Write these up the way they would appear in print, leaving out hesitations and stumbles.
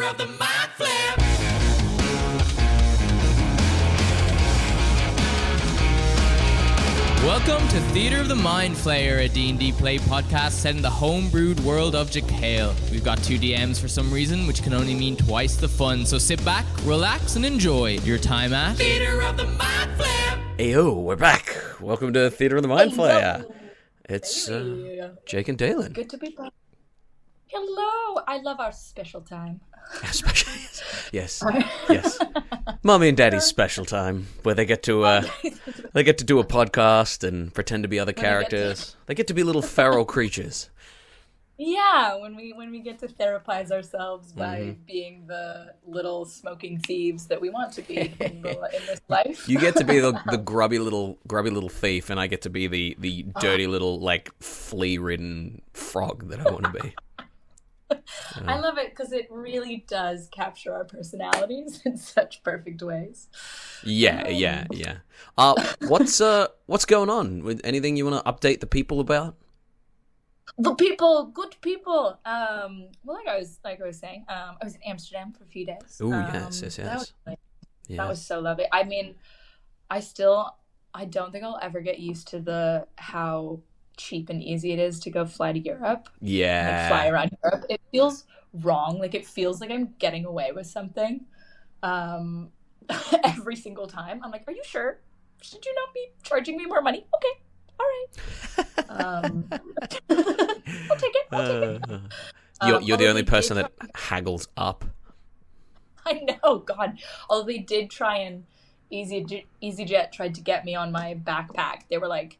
of the Mind Flayer. Welcome to Theatre of the Mind Flayer, a D&D play podcast set in the homebrewed world of Jekyll. We've got 2 DMs for some reason, which can only mean twice the fun. So sit back, relax, and enjoy your time at Theatre of the Mind Flayer. Ayo, we're back. Welcome to Theatre of the Mind Flayer. It's Jake and Daelyn. Good to be back. Hello. I love our special time. Especially, yes. Mommy and Daddy's special time, where they get to do a podcast and pretend to be other characters. They get to be little feral creatures. Yeah, when we get to therapize ourselves by being the little smoking thieves that we want to be in this life. You get to be the grubby little thief, and I get to be the dirty little flea-ridden frog that I want to be. I love it because it really does capture our personalities in such perfect ways. Yeah. What's going on? With anything you want to update the people about? The people, good people. Well, like I was saying, I was in Amsterdam for a few days. Oh, yes. That was so lovely. I mean, I don't think I'll ever get used to how cheap and easy it is to go fly to Europe. Yeah. Fly around Europe. It feels wrong. It feels like I'm getting away with something. Every single time. I'm like, are you sure? Should you not be charging me more money? Okay. All right. I'll take it. You're the only person that haggles up. I know, God. Although they did try and EasyJet tried to get me on my backpack. They were like,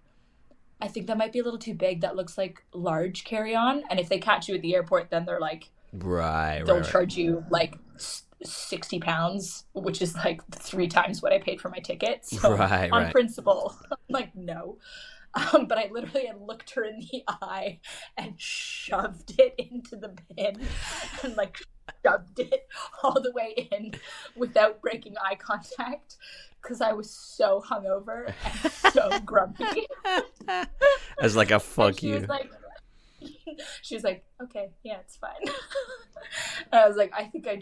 I think that might be a little too big. That looks like large carry-on. And if they catch you at the airport, then they're like, they'll charge you like £60, which is like 3 times what I paid for my ticket. So on principle, I'm like, no. But I literally had looked her in the eye and shoved it into the bin and shoved it all the way in without breaking eye contact because I was so hungover and so grumpy. As like a fuck you. She was like, okay, yeah, it's fine. And I was like, I think I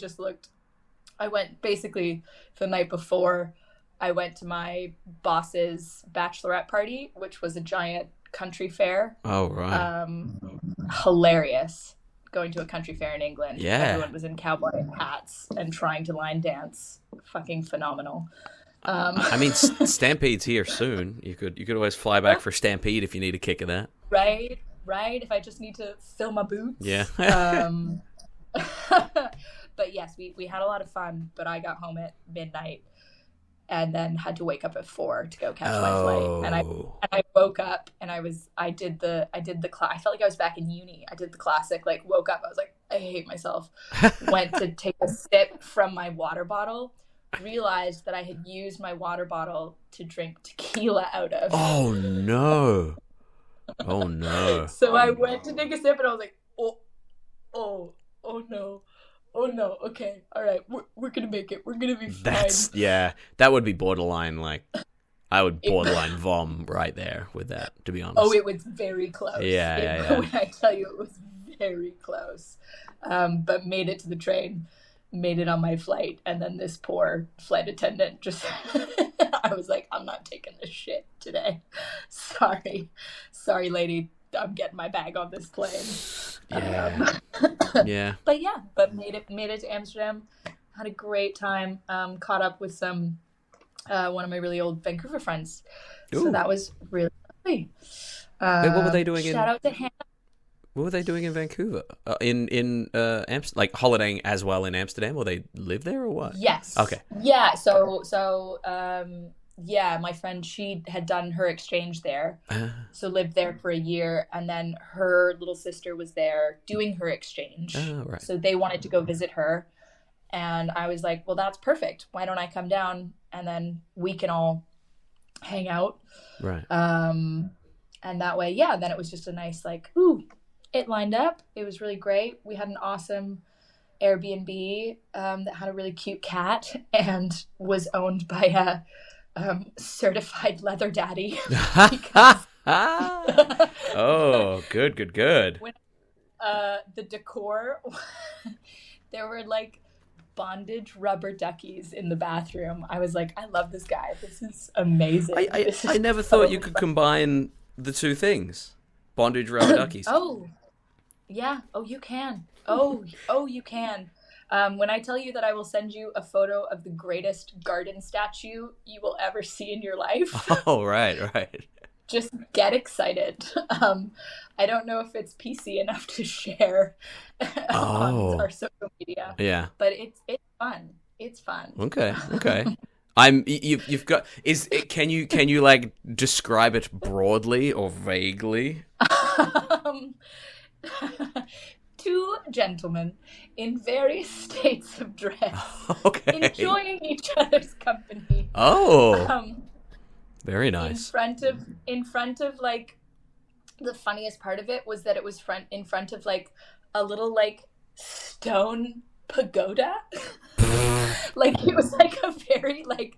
went basically the night before. I went to my boss's bachelorette party, which was a giant country fair. Oh, right. Hilarious. Going to a country fair in England. Yeah. Everyone was in cowboy hats and trying to line dance. Fucking phenomenal. I mean, Stampede's here soon. You could always fly back for Stampede if you need a kick of that. Right. If I just need to fill my boots. Yeah. But yes, we had a lot of fun, but I got home at midnight and then had to wake up at 4 to go catch my flight. And I woke up and I did the class. I felt like I was back in uni. I did the classic, woke up. I was like, I hate myself. Went to take a sip from my water bottle. Realized that I had used my water bottle to drink tequila out of. Oh no. So I went to take a sip and I was like, oh no, okay, all right, we're gonna make it, we're gonna be fine. That would be borderline, I would borderline vom right there with that, to be honest. Oh, it was very close. Yeah. When I tell you, it was very close. But made it to the train, made it on my flight, and then this poor flight attendant just, I was like, I'm not taking this shit today. Sorry lady, I'm getting my bag on this plane. Yeah. But made it to Amsterdam. Had a great time. Caught up with some one of my really old Vancouver friends. Ooh. So that was really lovely. Wait, what were they doing? Shout out to Hannah. What were they doing in Vancouver? In Amsterdam, holidaying as well in Amsterdam, or they live there, or what? Yes. Okay. Yeah. So my friend, she had done her exchange there, so lived there for a year, and then her little sister was there doing her exchange. Oh, right. So they wanted to go visit her, and I was like, well, that's perfect. Why don't I come down, and then we can all hang out. Right. And that way, then it was just a nice, it lined up. It was really great. We had an awesome Airbnb that had a really cute cat and was owned by a certified leather daddy. Oh, good. When, the decor, there were bondage rubber duckies in the bathroom. I was like, I love this guy. This is amazing. I never thought you could combine the two things. Bondage rubber duckies. Oh, yeah. Oh, you can. Oh, you can. When I tell you that I will send you a photo of the greatest garden statue you will ever see in your life. Oh, right. Just get excited. I don't know if it's PC enough to share on our social media. Yeah. But it's fun. It's fun. Okay. You've got can you like describe it broadly or vaguely? Two gentlemen in various states of dress, enjoying each other's company. Oh, very nice. In front of like, the funniest part of it was that it was in front of like a little like stone pagoda. Like it was like a very like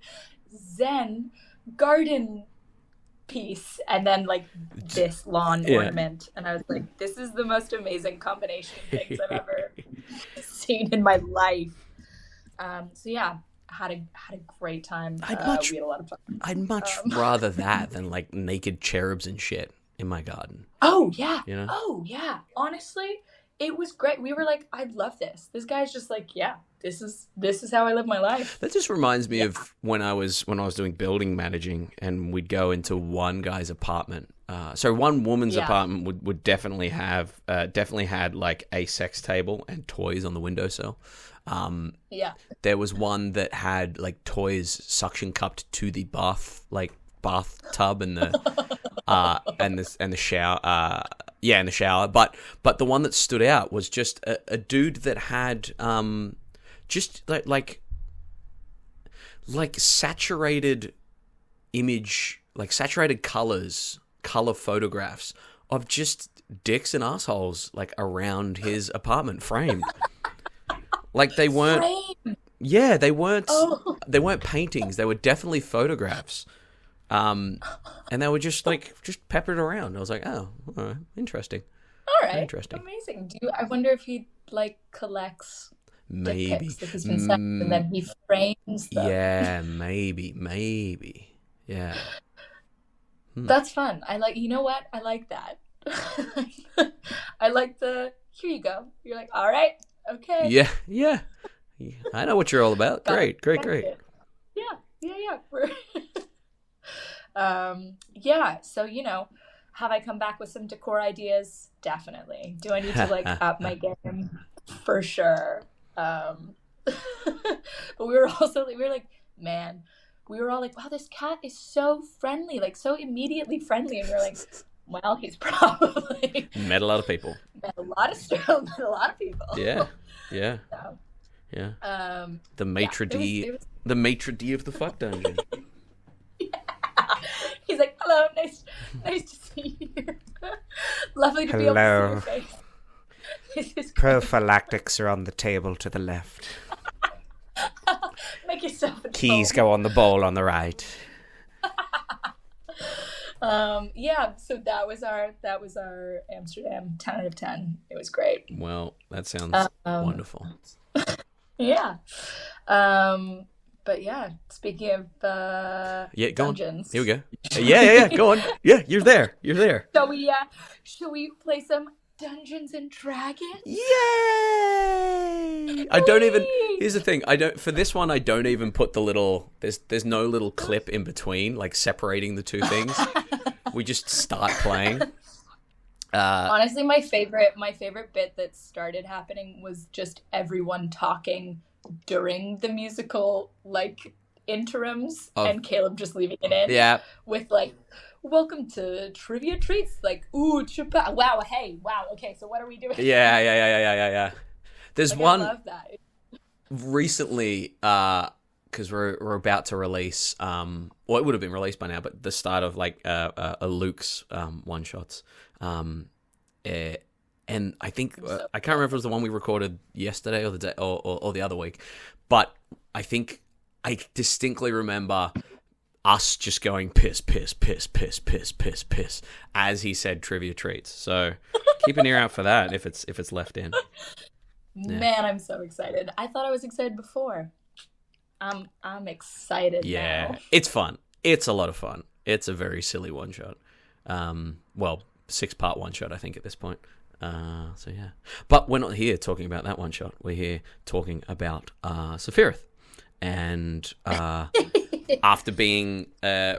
Zen garden piece, and then like this lawn ornament, and I was like, this is the most amazing combination of things I've ever seen in my life. So yeah, had a great time. We had a lot of fun. I'd much rather that than like naked cherubs and shit in my garden. Oh yeah. You know? Oh yeah. Honestly, it was great. We were like, I love this. This guy's just like, yeah, this is how I live my life. That just reminds me of when I was doing building managing, and we'd go into one guy's apartment. So one woman's apartment would definitely had like a sex table and toys on the windowsill. There was one that had like toys suction cupped to the bathtub and the and the shower. In the shower. But the one that stood out was just a dude that had just like saturated image, like saturated color photographs of just dicks and assholes like around his apartment framed. Like they weren't they weren't paintings, they were definitely photographs. And they were just peppered around. I was like, oh, all right, interesting. All right, interesting, amazing. I wonder if he like collects maybe dick pics that he's been sent, and then he frames them. Yeah, maybe. Yeah. That's fun. You know what? I like that. I like here you go. You're like, all right, okay. Yeah. I know what you're all about. Great. Yeah. So have I come back with some decor ideas? Definitely. Do I need to like up my game? For sure. But we were like, man, we were all like, wow, this cat is so friendly, like so immediately friendly, and we were like, well, he's probably met a lot of people. Met a lot of people. Yeah. So, yeah. The maitre d', the maitre d' of the fuck dungeon. He's like, hello, nice to see you. Lovely to be able to see your face. Prophylactics are on the table to the left. Make yourself at Keys home. go on the bowl on the right. So that was our Amsterdam 10 out of 10. It was great. Well, that sounds wonderful. Yeah. But yeah, speaking of dungeons. On. Here we go. Yeah. Go on. Yeah, you're there. Shall we play some Dungeons and Dragons? Yay! Here's the thing. For this one, I don't even put the little. There's no little clip in between, like separating the two things. We just start playing. Honestly, my favorite bit that started happening was just everyone talking during the musical like interims, and Caleb just leaving it in. Yeah. With like, welcome to Trivia Treats. Like, ooh, wow, hey, wow. Okay, so what are we doing? Yeah. There's one. I love that. Recently, because we're about to release. Well, it would have been released by now, but the start of like a Luke's one shots. And I think I can't remember if it was the one we recorded yesterday or the day or the other week, but I think I distinctly remember us just going piss as he said Trivia Treats. So keep an ear out for that if it's left in. Man, I'm so excited. I thought I was excited before. I'm excited now. It's fun. It's a lot of fun. It's a very silly one-shot. 6-part one-shot, I think, at this point. So yeah. But we're not here talking about that one-shot. We're here talking about Safirith. And after being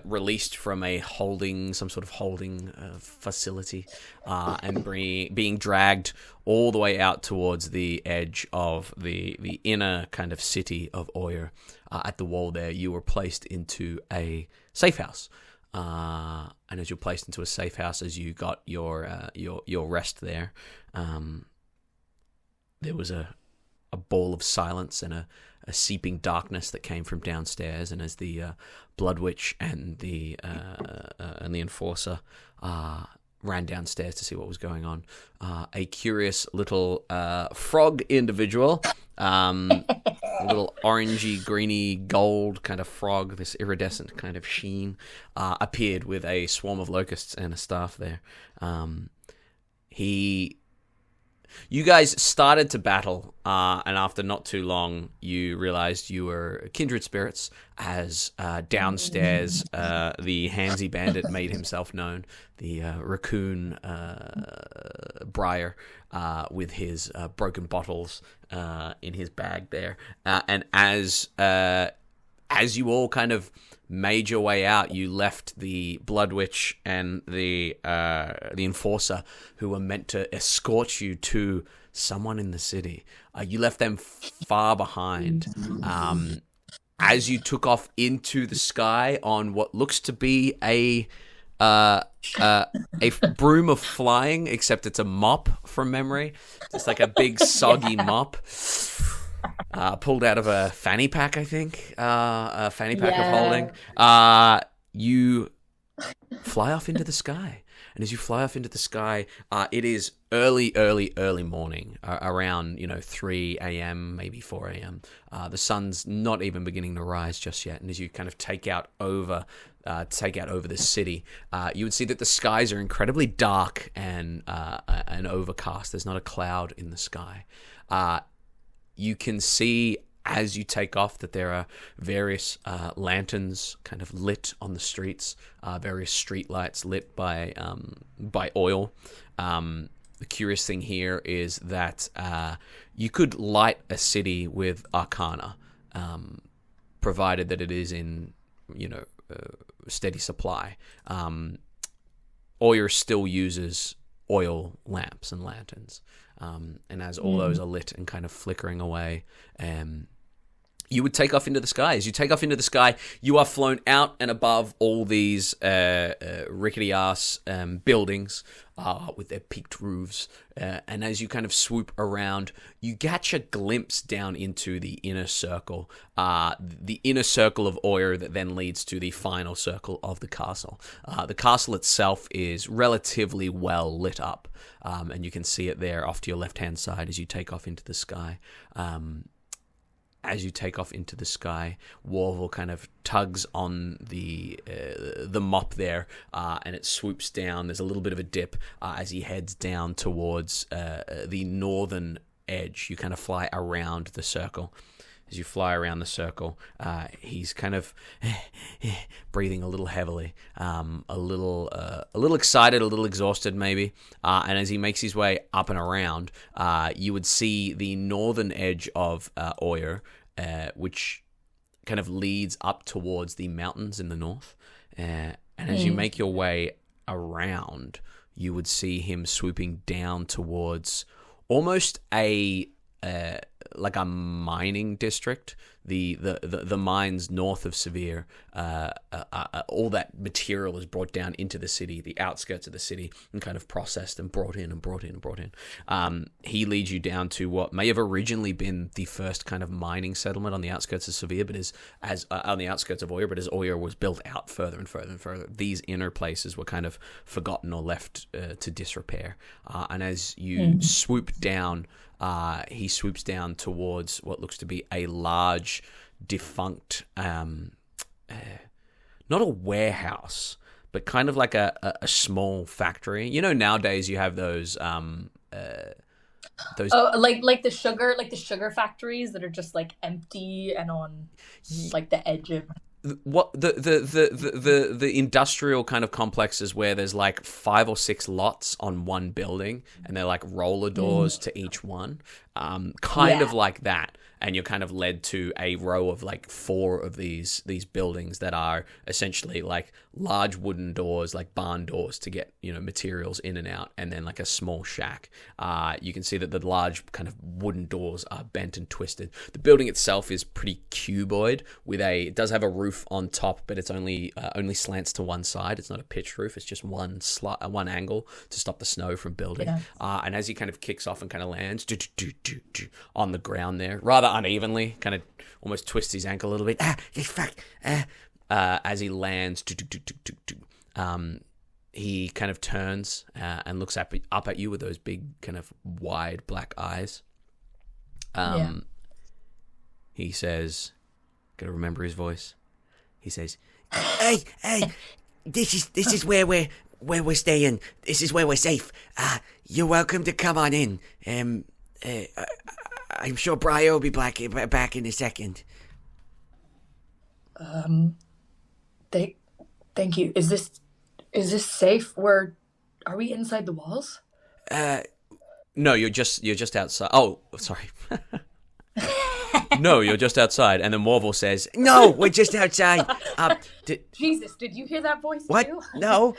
released from some sort of holding facility, and being dragged all the way out towards the edge of the inner kind of city of Oyer, at the wall there, you were placed into a safe house. And as you're placed into a safe house, as you got your rest there, there was a ball of silence and a seeping darkness that came from downstairs. And as the Blood Witch and the Enforcer ran downstairs to see what was going on, a curious little frog individual, a little orangey, greeny, gold kind of frog, this iridescent kind of sheen, appeared with a swarm of locusts and a staff there. You guys started to battle, and after not too long, you realized you were kindred spirits, as downstairs, the Handsy Bandit made himself known, the raccoon Briar, with his broken bottles in his bag there. And as you all kind of made your way out, you left the Blood Witch and the Enforcer, who were meant to escort you to someone in the city. You left them far behind. As you took off into the sky on what looks to be a broom of flying, except it's a mop from memory. It's like a big soggy mop. Pulled out of a fanny pack, I think. A fanny pack of holding. You fly off into the sky. And as you fly off into the sky, it is early morning, around 3 a.m., maybe 4 a.m. The sun's not even beginning to rise just yet. And as you kind of take out over the city, you would see that the skies are incredibly dark and overcast. There's not a cloud in the sky. You can see as you take off that there are various lanterns kind of lit on the streets, various street lights lit by oil. The curious thing here is that you could light a city with arcana, provided that it is in steady supply. Oyer still uses oil lamps and lanterns. And as all those are lit and kind of flickering away, you would take off into the sky. As you take off into the sky, you are flown out and above all these rickety-ass buildings with their peaked roofs. And as you kind of swoop around, you catch a glimpse down into the inner circle of Oyer that then leads to the final circle of the castle. The castle itself is relatively well lit up, and you can see it there off to your left-hand side as you take off into the sky. As you take off into the sky, Warvel kind of tugs on the mop there, and it swoops down. There's a little bit of a dip as he heads down towards the northern edge. You kind of fly around the circle. As you fly around the circle, he's kind of breathing a little heavily, a little excited, a little exhausted maybe. And as he makes his way up and around, you would see the northern edge of Oyer, which kind of leads up towards the mountains in the north. And as you make your way around, you would see him swooping down towards almost like a mining district. The mines north of Severe, all that material is brought down into the city, the outskirts of the city, and kind of processed and brought in. He leads you down to what may have originally been the first kind of mining settlement on the outskirts of Severe, but on the outskirts of Oyer. But as Oyer was built out further and further and further, these inner places were kind of forgotten or left to disrepair. And as you swoop down, he swoops down towards what looks to be a large, defunct, not a warehouse, but kind of like a small factory. Nowadays you have those those. Oh, like the sugar factories that are just like empty and on like the edge of. What the industrial kind of complexes where there's like 5 or 6 lots on one building and they're like roller doors to each one, kind of like that, and you're kind of led to a row of like 4 of these buildings that are essentially like large wooden doors, like barn doors to get materials in and out, and then like a small shack. You can see that the large kind of wooden doors are bent and twisted. The building itself is pretty cuboid it does have a roof on top, but it's only slants to one side. It's not a pitched roof. It's just one angle to stop the snow from building. Yeah. And as he kind of kicks off and kind of lands on the ground there, rather unevenly, kind of almost twists his ankle a little bit. As he lands, he kind of turns and looks up at you with those big kind of wide black eyes. He says, gotta remember his voice. He says, Hey, this is where we're staying. This is where we're safe. You're welcome to come on in. I'm sure Briar will be back in a second. Thank you. Is this safe? Are we inside the walls? no, you're just outside. Oh, sorry. No, you're just outside. And then Morval says, No, we're just outside. Jesus, did you hear that voice what? too? No.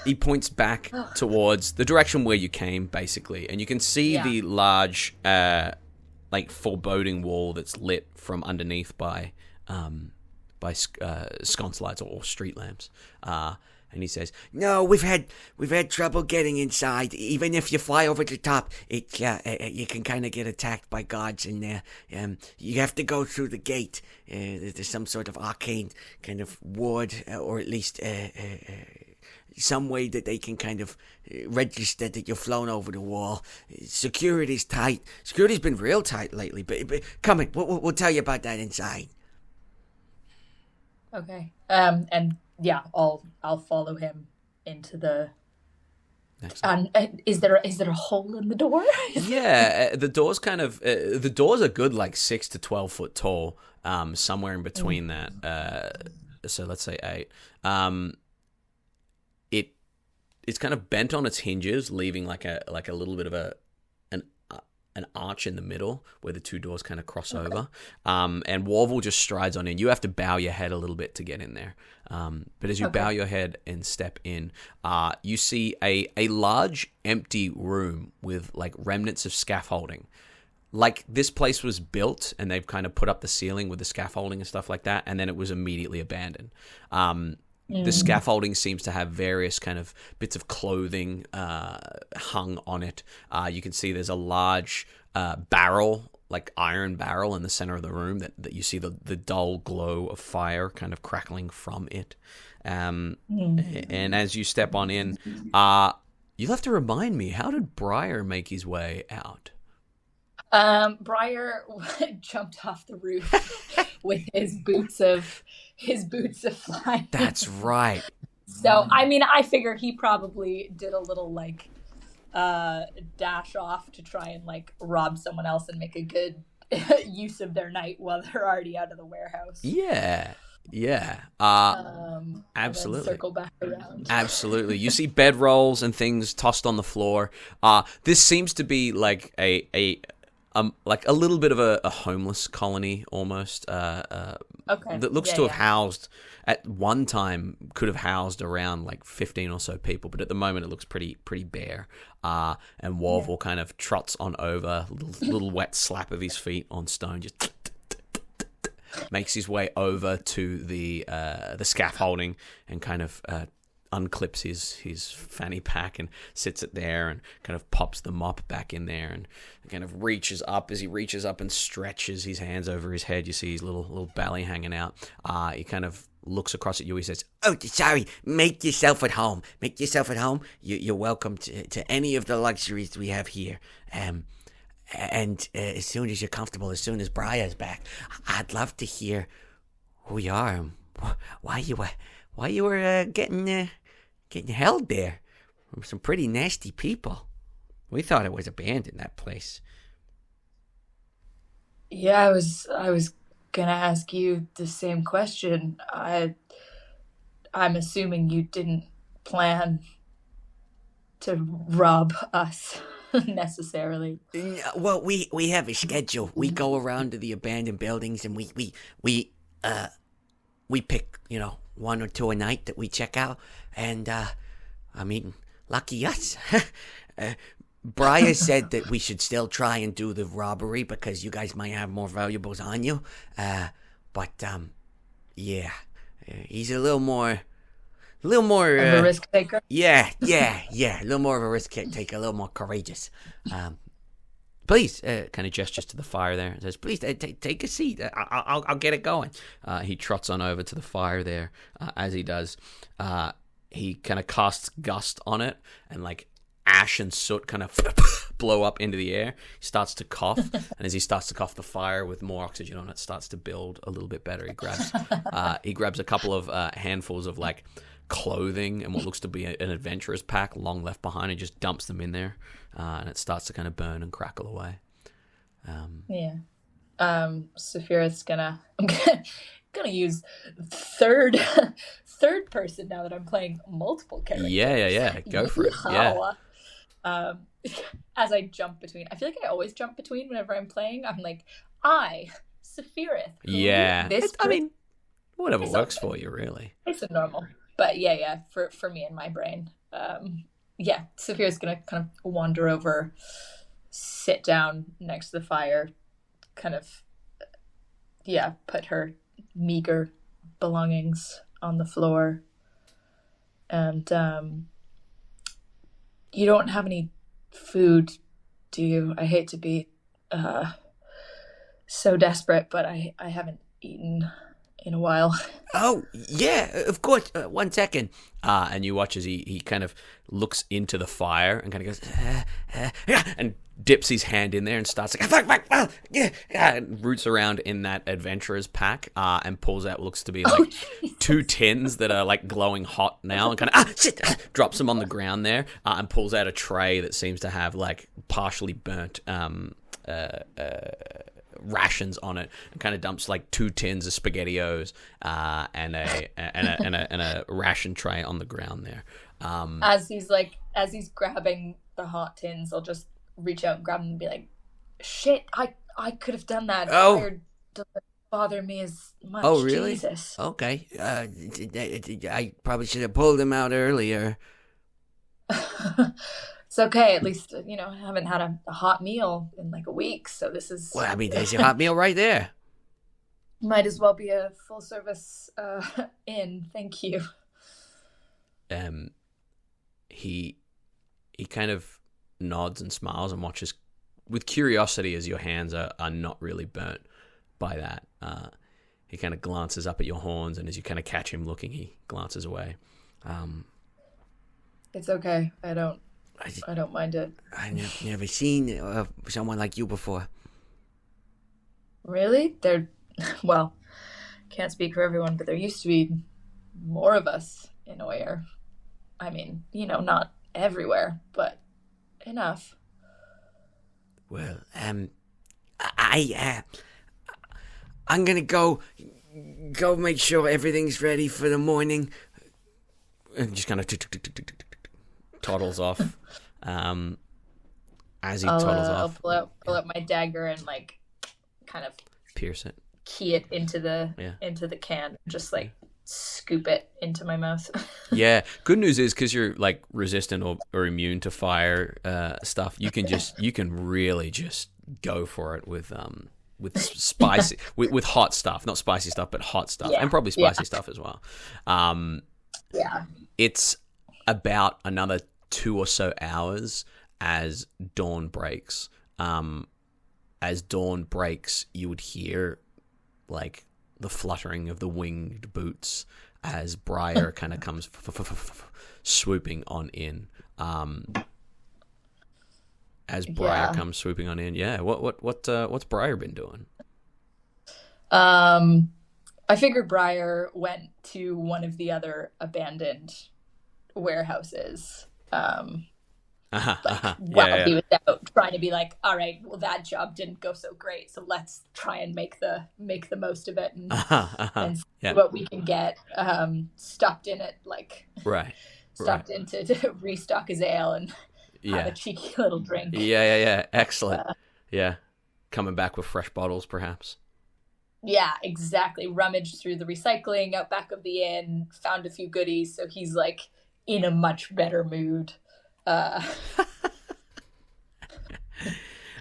he points back towards the direction where you came, basically. And you can see the large, like, foreboding wall that's lit from underneath by sconce lights or street lamps. And he says, No, we've had trouble getting inside. Even if you fly over the top, you can kind of get attacked by guards in there. You have to go through the gate. There's some sort of arcane kind of ward, or at least some way that they can kind of register that you're flown over the wall. Security's tight. Security's been real tight lately. But come in, we'll tell you about that inside. Okay. And yeah, I'll follow him into the. And is there a hole in the door? Yeah, the doors kind of the doors are good, like 6 to 12 foot tall, somewhere in between that. So let's say 8. It's kind of bent on its hinges, leaving like a little bit of an arch in the middle where the 2 doors kind of cross over. And Warvel just strides on in. You have to bow your head a little bit to get in there. But as you bow your head and step in, you see a large empty room with like remnants of scaffolding. Like this place was built and they've kind of put up the ceiling with the scaffolding and stuff like that, and then it was immediately abandoned. The scaffolding seems to have various kind of bits of clothing hung on it. You can see there's a large barrel, like iron barrel in the center of the room that you see the dull glow of fire kind of crackling from it. And as you step on in, you'll have to remind me, how did Briar make his way out? Briar jumped off the roof with his boots of flying. That's right. So, I mean, I figure he probably did a little, like, dash off to try and, like, rob someone else and make a good use of their night while they're already out of the warehouse. Yeah. Absolutely. Circle back around. Absolutely. You see bedrolls and things tossed on the floor. This seems to be like like a little bit of a homeless colony almost. That looks to have housed, at one time, could have housed around like 15 or so people, but at the moment it looks pretty bare. And Warvel kind of trots on over, little wet slap of his feet on stone, just makes his way over to the scaffolding and kind of unclips his fanny pack and sits it there and kind of pops the mop back in there and kind of reaches up. As he reaches up and stretches his hands over his head, you see his little belly hanging out. He kind of looks across at you. He says, Oh, sorry. Make yourself at home. You're welcome to any of the luxuries we have here. And as soon as you're comfortable, as soon as Briar's back, I'd love to hear who you are and why you were getting held there from some pretty nasty people. We thought it was abandoned, that place. Yeah, I was gonna ask you the same question. I'm assuming you didn't plan to rob us necessarily. Well, we have a schedule. We go around to the abandoned buildings and we pick, one or two a night that we check out. And, I mean, lucky us. Briar said that we should still try and do the robbery because you guys might have more valuables on you. But yeah, he's a little more Of a risk taker. yeah, a little more of a risk taker, a little more courageous. Please, kind of gestures to the fire there and says, please take a seat. I'll get it going. He trots on over to the fire there. As he does, he kind of casts gust on it, and like ash and soot kind of blow up into the air. He starts to cough, and as he starts to cough, the fire with more oxygen on it starts to build a little bit better. He grabs a couple of handfuls of like clothing and what looks to be an adventurer's pack long left behind, and just dumps them in there, and it starts to kind of burn and crackle away. Safirith's gonna use third person now that I'm playing multiple characters. Yeah. Go for it. Yeah. As I jump between, I feel like I always jump between whenever I'm playing. I'm like, Safirith. Yeah. I mean, whatever It's works okay. for you, really. It's a normal. But yeah, for me and my brain. Safirith's gonna kind of wander over, sit down next to the fire, kind of, put her meager belongings on the floor. And you don't have any food, do you? I hate to be so desperate, but I haven't eaten in a while. Oh, yeah, of course. 1 second. And you watch as he kind of looks into the fire and kind of goes, and dips his hand in there and starts like, and roots around in that adventurer's pack, and pulls out what looks to be like 2 tins that are like glowing hot now, and kind of drops them on the ground there, and pulls out a tray that seems to have like partially burnt rations on it, and kind of dumps like 2 tins of SpaghettiOs and a ration tray on the ground there. As he's grabbing the hot tins, I'll just reach out and grab them and be like, shit, I could have done that. Fire doesn't bother me as much. Oh, really? Jesus. Okay. I probably should have pulled him out earlier. It's okay. At least, I haven't had a hot meal in like a week. So this is... Well, I mean, there's your hot meal right there. Might as well be a full service inn. Thank you. He kind of nods and smiles and watches with curiosity as your hands are not really burnt by that. He kind of glances up at your horns, and as you kind of catch him looking, he glances away. It's okay. I don't mind it. I've never seen someone like you before. Really? Well, can't speak for everyone, but there used to be more of us in Oyer. I mean, not everywhere, but enough. Well, I'm gonna go make sure everything's ready for the morning. And just kind of toddles off. As he toddles off, I'll pull out my dagger and like kind of pierce it, key it into the can, just like scoop it into my mouth. Yeah. Good news is, because you're like resistant or immune to fire stuff, you can really just go for it with spicy with hot stuff, not spicy stuff, but hot stuff, and probably spicy stuff as well. It's about another 2 or so hours as dawn breaks. As dawn breaks, you would hear like the fluttering of the winged boots as Briar kind of comes swooping on in. As Briar comes swooping on in, what's Briar been doing? I figured Briar went to one of the other abandoned warehouses, wealthy without trying to be like, all right, well, that job didn't go so great, so let's try and make the most of it and see what we can get stuffed in it, like stuffed into to restock his ale and have a cheeky little drink. Yeah. Excellent. Coming back with fresh bottles, perhaps. Yeah, exactly. Rummaged through the recycling out back of the inn, found a few goodies, so he's like in a much better mood. His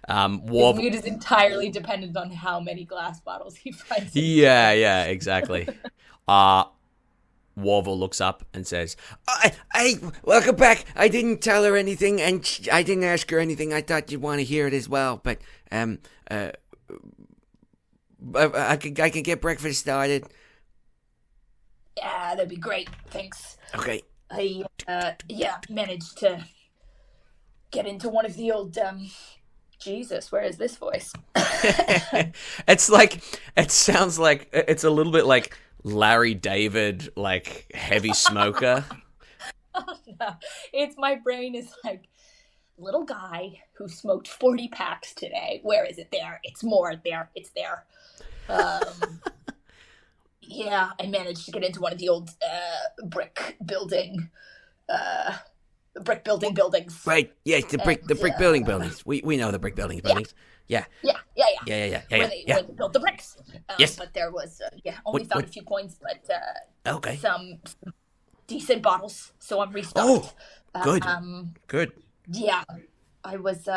mood is entirely dependent on how many glass bottles he finds. Yeah, exactly. Warvel looks up and says, Hey, welcome back. I didn't tell her anything, and I didn't ask her anything. I thought you'd want to hear it as well, but I can get breakfast started. Yeah, that'd be great. Thanks. Okay. I managed to get into one of the old Jesus, where is this voice? It's like, it sounds like, it's a little bit like Larry David, like heavy smoker. Oh, no. It's my brain is like, little guy who smoked 40 packs today. Where is it? There. It's more there. It's there. Yeah, I managed to get into one of the old brick buildings. Right. Yes, the brick buildings. We know the brick buildings. Yeah. Yeah. Where they built the bricks. Yes. But there was only found a few coins, but okay. Some decent bottles. So I'm restocked. Oh, good. Good. Yeah, I was.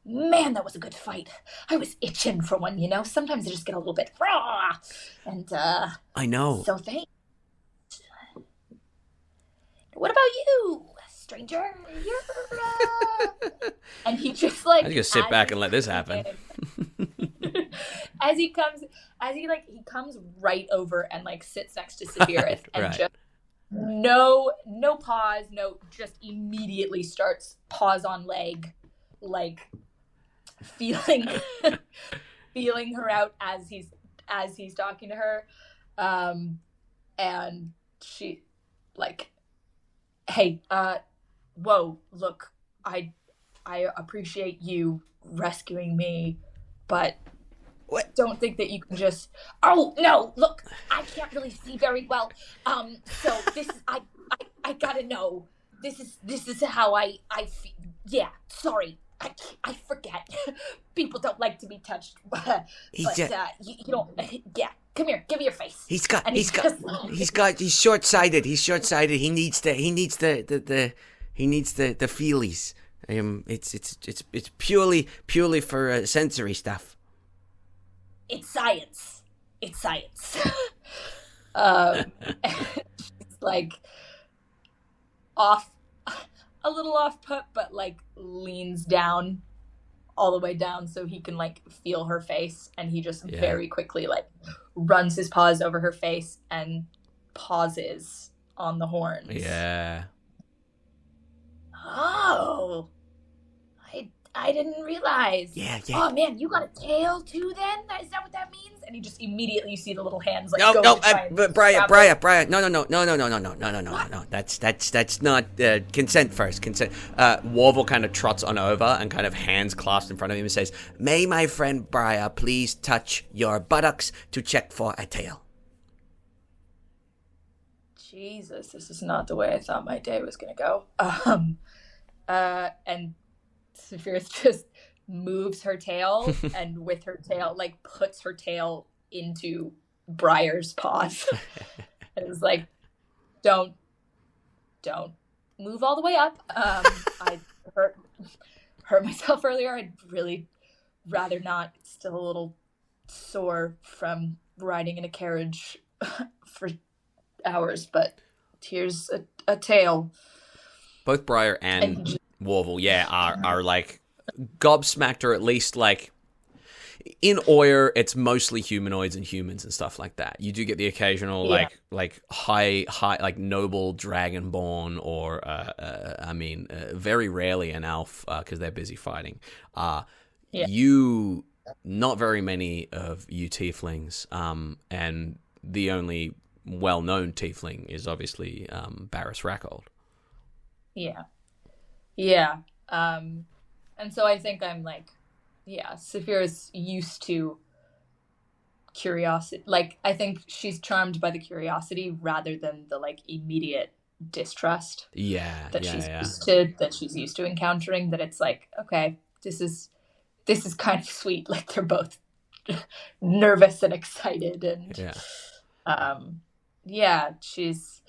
Man, that was a good fight. I was itching for one. Sometimes I just get a little bit raw, and I know. So thanks. What about you, stranger? You're. And he just like. I'm just gonna sit back and let this happen. He comes right over and like sits next to Safirith and just no pause, just immediately starts paws on leg, like feeling her out as he's talking to her, and she like, hey, whoa, look, I appreciate you rescuing me, but what? Don't think that you can just. Oh no! Look, I can't really see very well. So this is I gotta know. This is how I feel. Yeah, sorry. I forget. People don't like to be touched. But you don't. Yeah, come here. Give me your face. He's short-sighted. He's short-sighted. He needs the feelies. It's purely for sensory stuff. It's science. She's like a little off put, but like leans down all the way down so he can like feel her face, and he just very quickly like runs his paws over her face and pauses on the horns. Yeah. Oh. I didn't realize. Yeah. Oh man, you got a tail too then? Is that what that means? And you just immediately see the little hands like No, Briar. No. That's not consent first. Consent. Warvel kind of trots on over and kind of hands clasped in front of him and says, May my friend Briar please touch your buttocks to check for a tail. Jesus, this is not the way I thought my day was gonna go. And Safirith just moves her tail and with her tail, like puts her tail into Briar's paws. And it was like, don't move all the way up. I hurt myself earlier. I'd really rather not. It's still a little sore from riding in a carriage for hours, but here's a tail. Both Briar and Warvel, are like gobsmacked, or at least like in Oyer, it's mostly humanoids and humans and stuff like that. You do get the occasional like high like noble dragonborn, or very rarely an elf because they're busy fighting. You not very many of you tieflings, and the only well-known tiefling is obviously Barris Rackhold. Yeah. And so I think I'm like, yeah, Saphira's used to curiosity. Like, I think she's charmed by the curiosity rather than the like immediate distrust Yeah, that yeah. she's used to encountering. That it's like, okay, this is kind of sweet. Like they're both nervous and excited, and yeah, she's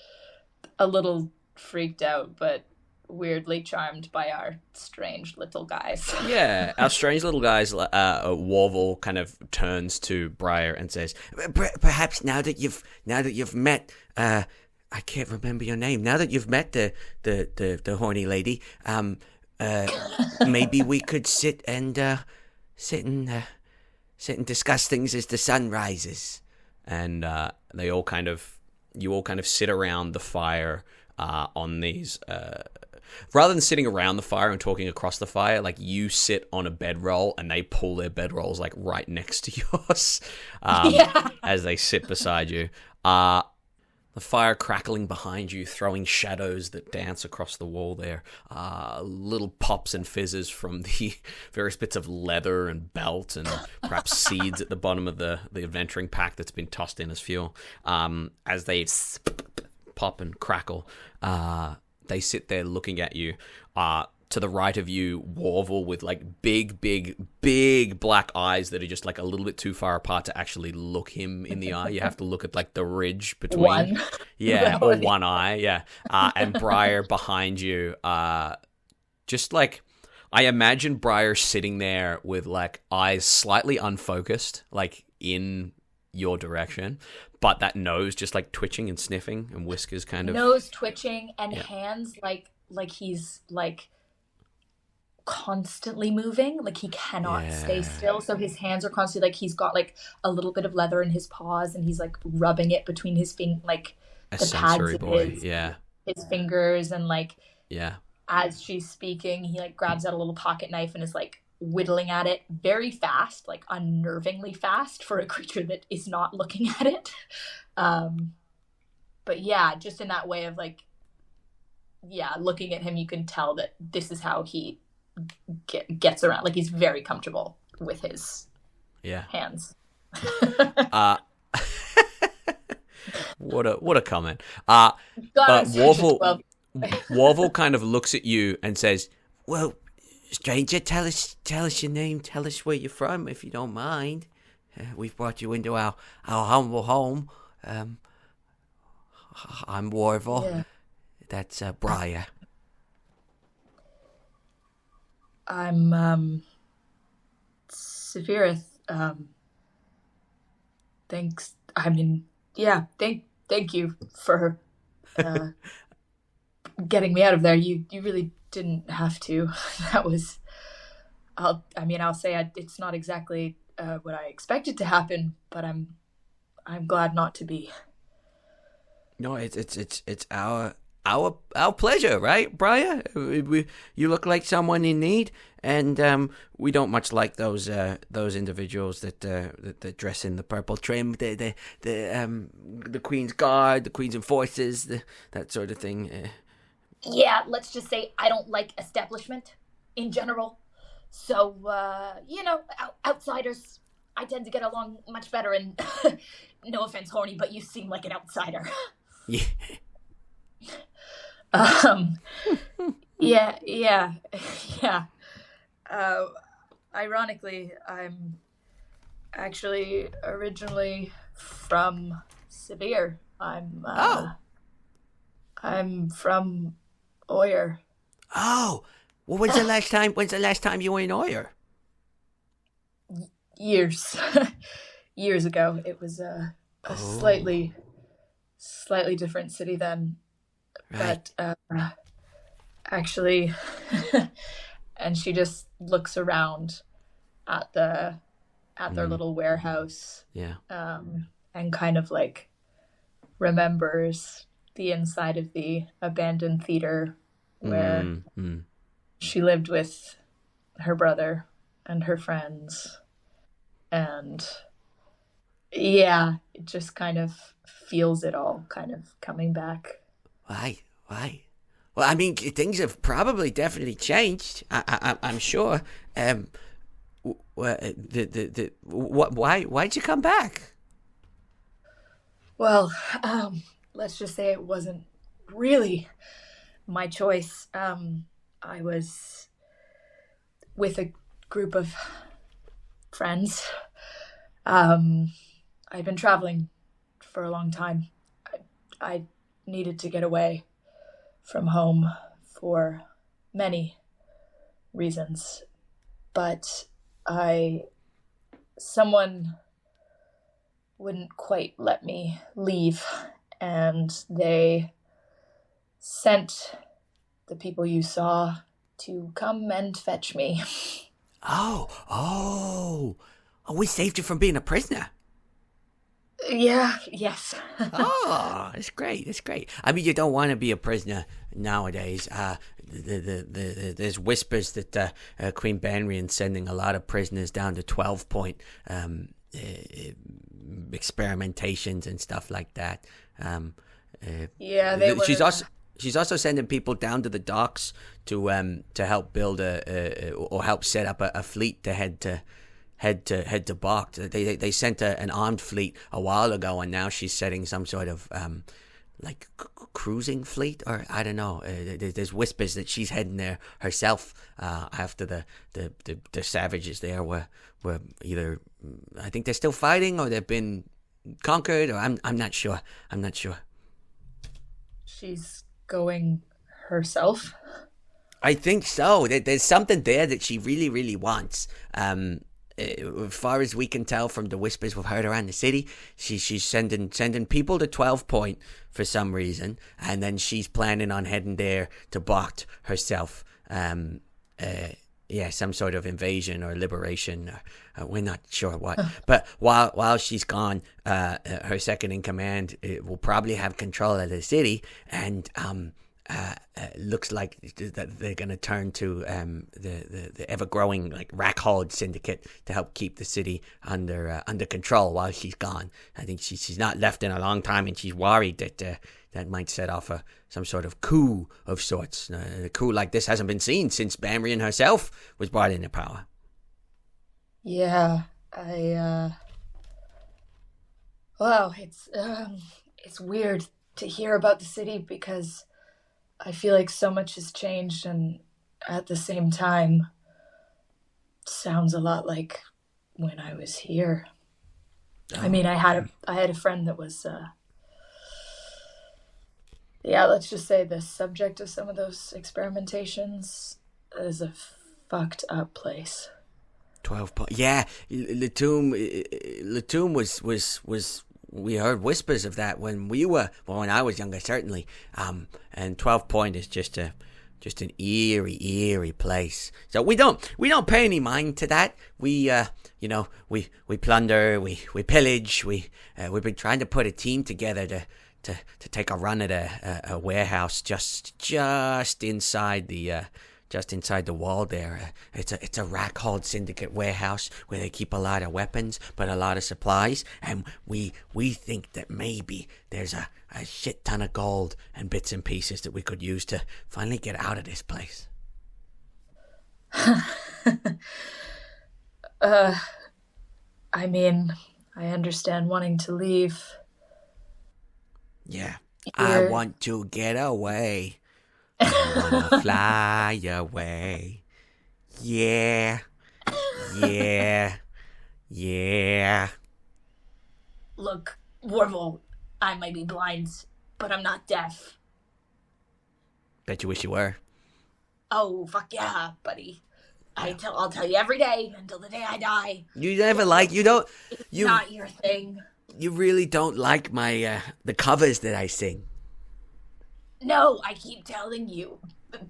a little freaked out, but weirdly charmed by our strange little guys. Yeah, our strange little guys. Warvel kind of turns to Briar and says, Perhaps now that you've met, I can't remember your name. Now that you've met the horny lady, maybe we could sit and discuss things as the sun rises. And you all kind of sit around the fire on these. Rather than sitting around the fire and talking across the fire, like you sit on a bedroll and they pull their bedrolls like right next to yours as they sit beside you. The fire crackling behind you, throwing shadows that dance across the wall there. Little pops and fizzes from the various bits of leather and belt and perhaps seeds at the bottom of the adventuring pack that's been tossed in as fuel. As they pop and crackle, they sit there looking at you. To the right of you, Warvel with like big black eyes that are just like a little bit too far apart to actually look him in the eye. You have to look at like the ridge between One. or one eye, yeah. And Briar behind you, just like I imagine Briar sitting there with like eyes slightly unfocused, like in your direction, but that nose just like twitching and sniffing and whiskers kind of nose twitching and hands like he's like constantly moving, like he cannot stay still, so his hands are constantly like he's got like a little bit of leather in his paws and he's like rubbing it between his like a the sensory pads boy. of his fingers, and like Yeah. as she's speaking he like grabs out a little pocket knife and is like whittling at it very fast, like unnervingly fast for a creature that is not looking at it. But yeah, just in that way of like, looking at him, you can tell that this is how he gets around. Like he's very comfortable with his hands. What a comment. Warvel kind of looks at you and says, Well, stranger, tell us your name. Tell us where you're from, if you don't mind. We've brought you into our humble home. I'm Warvel. Yeah. That's Briar. I'm Safirith. Thanks. I mean, thank you for getting me out of there. You really didn't have to. That was, I'll say it's not exactly what I expected to happen, but I'm glad not to be. No, it's our pleasure, right, Briar? You look like someone in need, and we don't much like those individuals that dress in the purple trim, the Queen's Guard, the Queen's Enforcers, that sort of thing. Yeah, let's just say I don't like establishment in general. So, outsiders, I tend to get along much better, and no offense, horny, but you seem like an outsider. Yeah. Yeah. Ironically, I'm actually originally from Severe. I'm from Oyer. Oh, well, when's the last time you were in Oyer? Years ago. It was a slightly different city then. Right. But actually, and she just looks around at their little warehouse. yeah. And kind of like remembers the inside of the abandoned theater where she lived with her brother and her friends. And it just kind of feels it all kind of coming back. Why? Well, I mean, things have probably definitely changed. I'm sure. Why'd you come back? Well, let's just say it wasn't really my choice. I was with a group of friends. I've been traveling for a long time. I needed to get away from home for many reasons, but someone wouldn't quite let me leave, and they sent the people you saw to come and fetch me. Oh, we saved you from being a prisoner. Yeah, yes. Oh, it's great. It's great. I mean, you don't want to be a prisoner nowadays. There's whispers that Queen Banrian's sending a lot of prisoners down to 12-point experimentations and stuff like that. Yeah, they were. She's also sending people down to the docks to help build or help set up a fleet to head to Bach. They sent an armed fleet a while ago, and now she's setting some sort of cruising fleet, or I don't know. There's whispers that she's heading there herself after the savages there were either, I think they're still fighting, or they've been conquered, or I'm not sure. She's going herself? I think so. There's something there that she really, really wants. As far as we can tell from the whispers we've heard around the city, she's sending people to 12-point for some reason, and then she's planning on heading there to Bach herself. Some sort of invasion or liberation. We're not sure what. But while she's gone, her second in command will probably have control of the city, and looks like that they're going to turn to the ever-growing Rackhold Syndicate to help keep the city under control while she's gone. I think she's not left in a long time, and she's worried that that might set off some sort of coup of sorts. A coup like this hasn't been seen since Banrian herself was brought into power. Yeah, wow, it's weird to hear about the city because I feel like so much has changed, and at the same time, sounds a lot like when I was here. I mean, I had a friend that was, let's just say the subject of some of those experimentations is a fucked up place. 12-point. Yeah, Latum was. We heard whispers of that when I was younger, certainly. And 12-point is just an eerie place. So we don't pay any mind to that. We plunder, we pillage. We've been trying to put a team together to take a run at a warehouse just inside the wall there. It's a Rackhold Syndicate warehouse where they keep a lot of weapons, but a lot of supplies, and we think that maybe there's a shit ton of gold and bits and pieces that we could use to finally get out of this place. I mean, I understand wanting to leave. Yeah, I want to get away. I wanna fly away. Yeah. Look, Warvel, I might be blind, but I'm not deaf. Bet you wish you were. Oh, fuck yeah, buddy. I'll tell you every day until the day I die. You never It's not your thing. You really don't like my the covers that I sing. No, I keep telling you,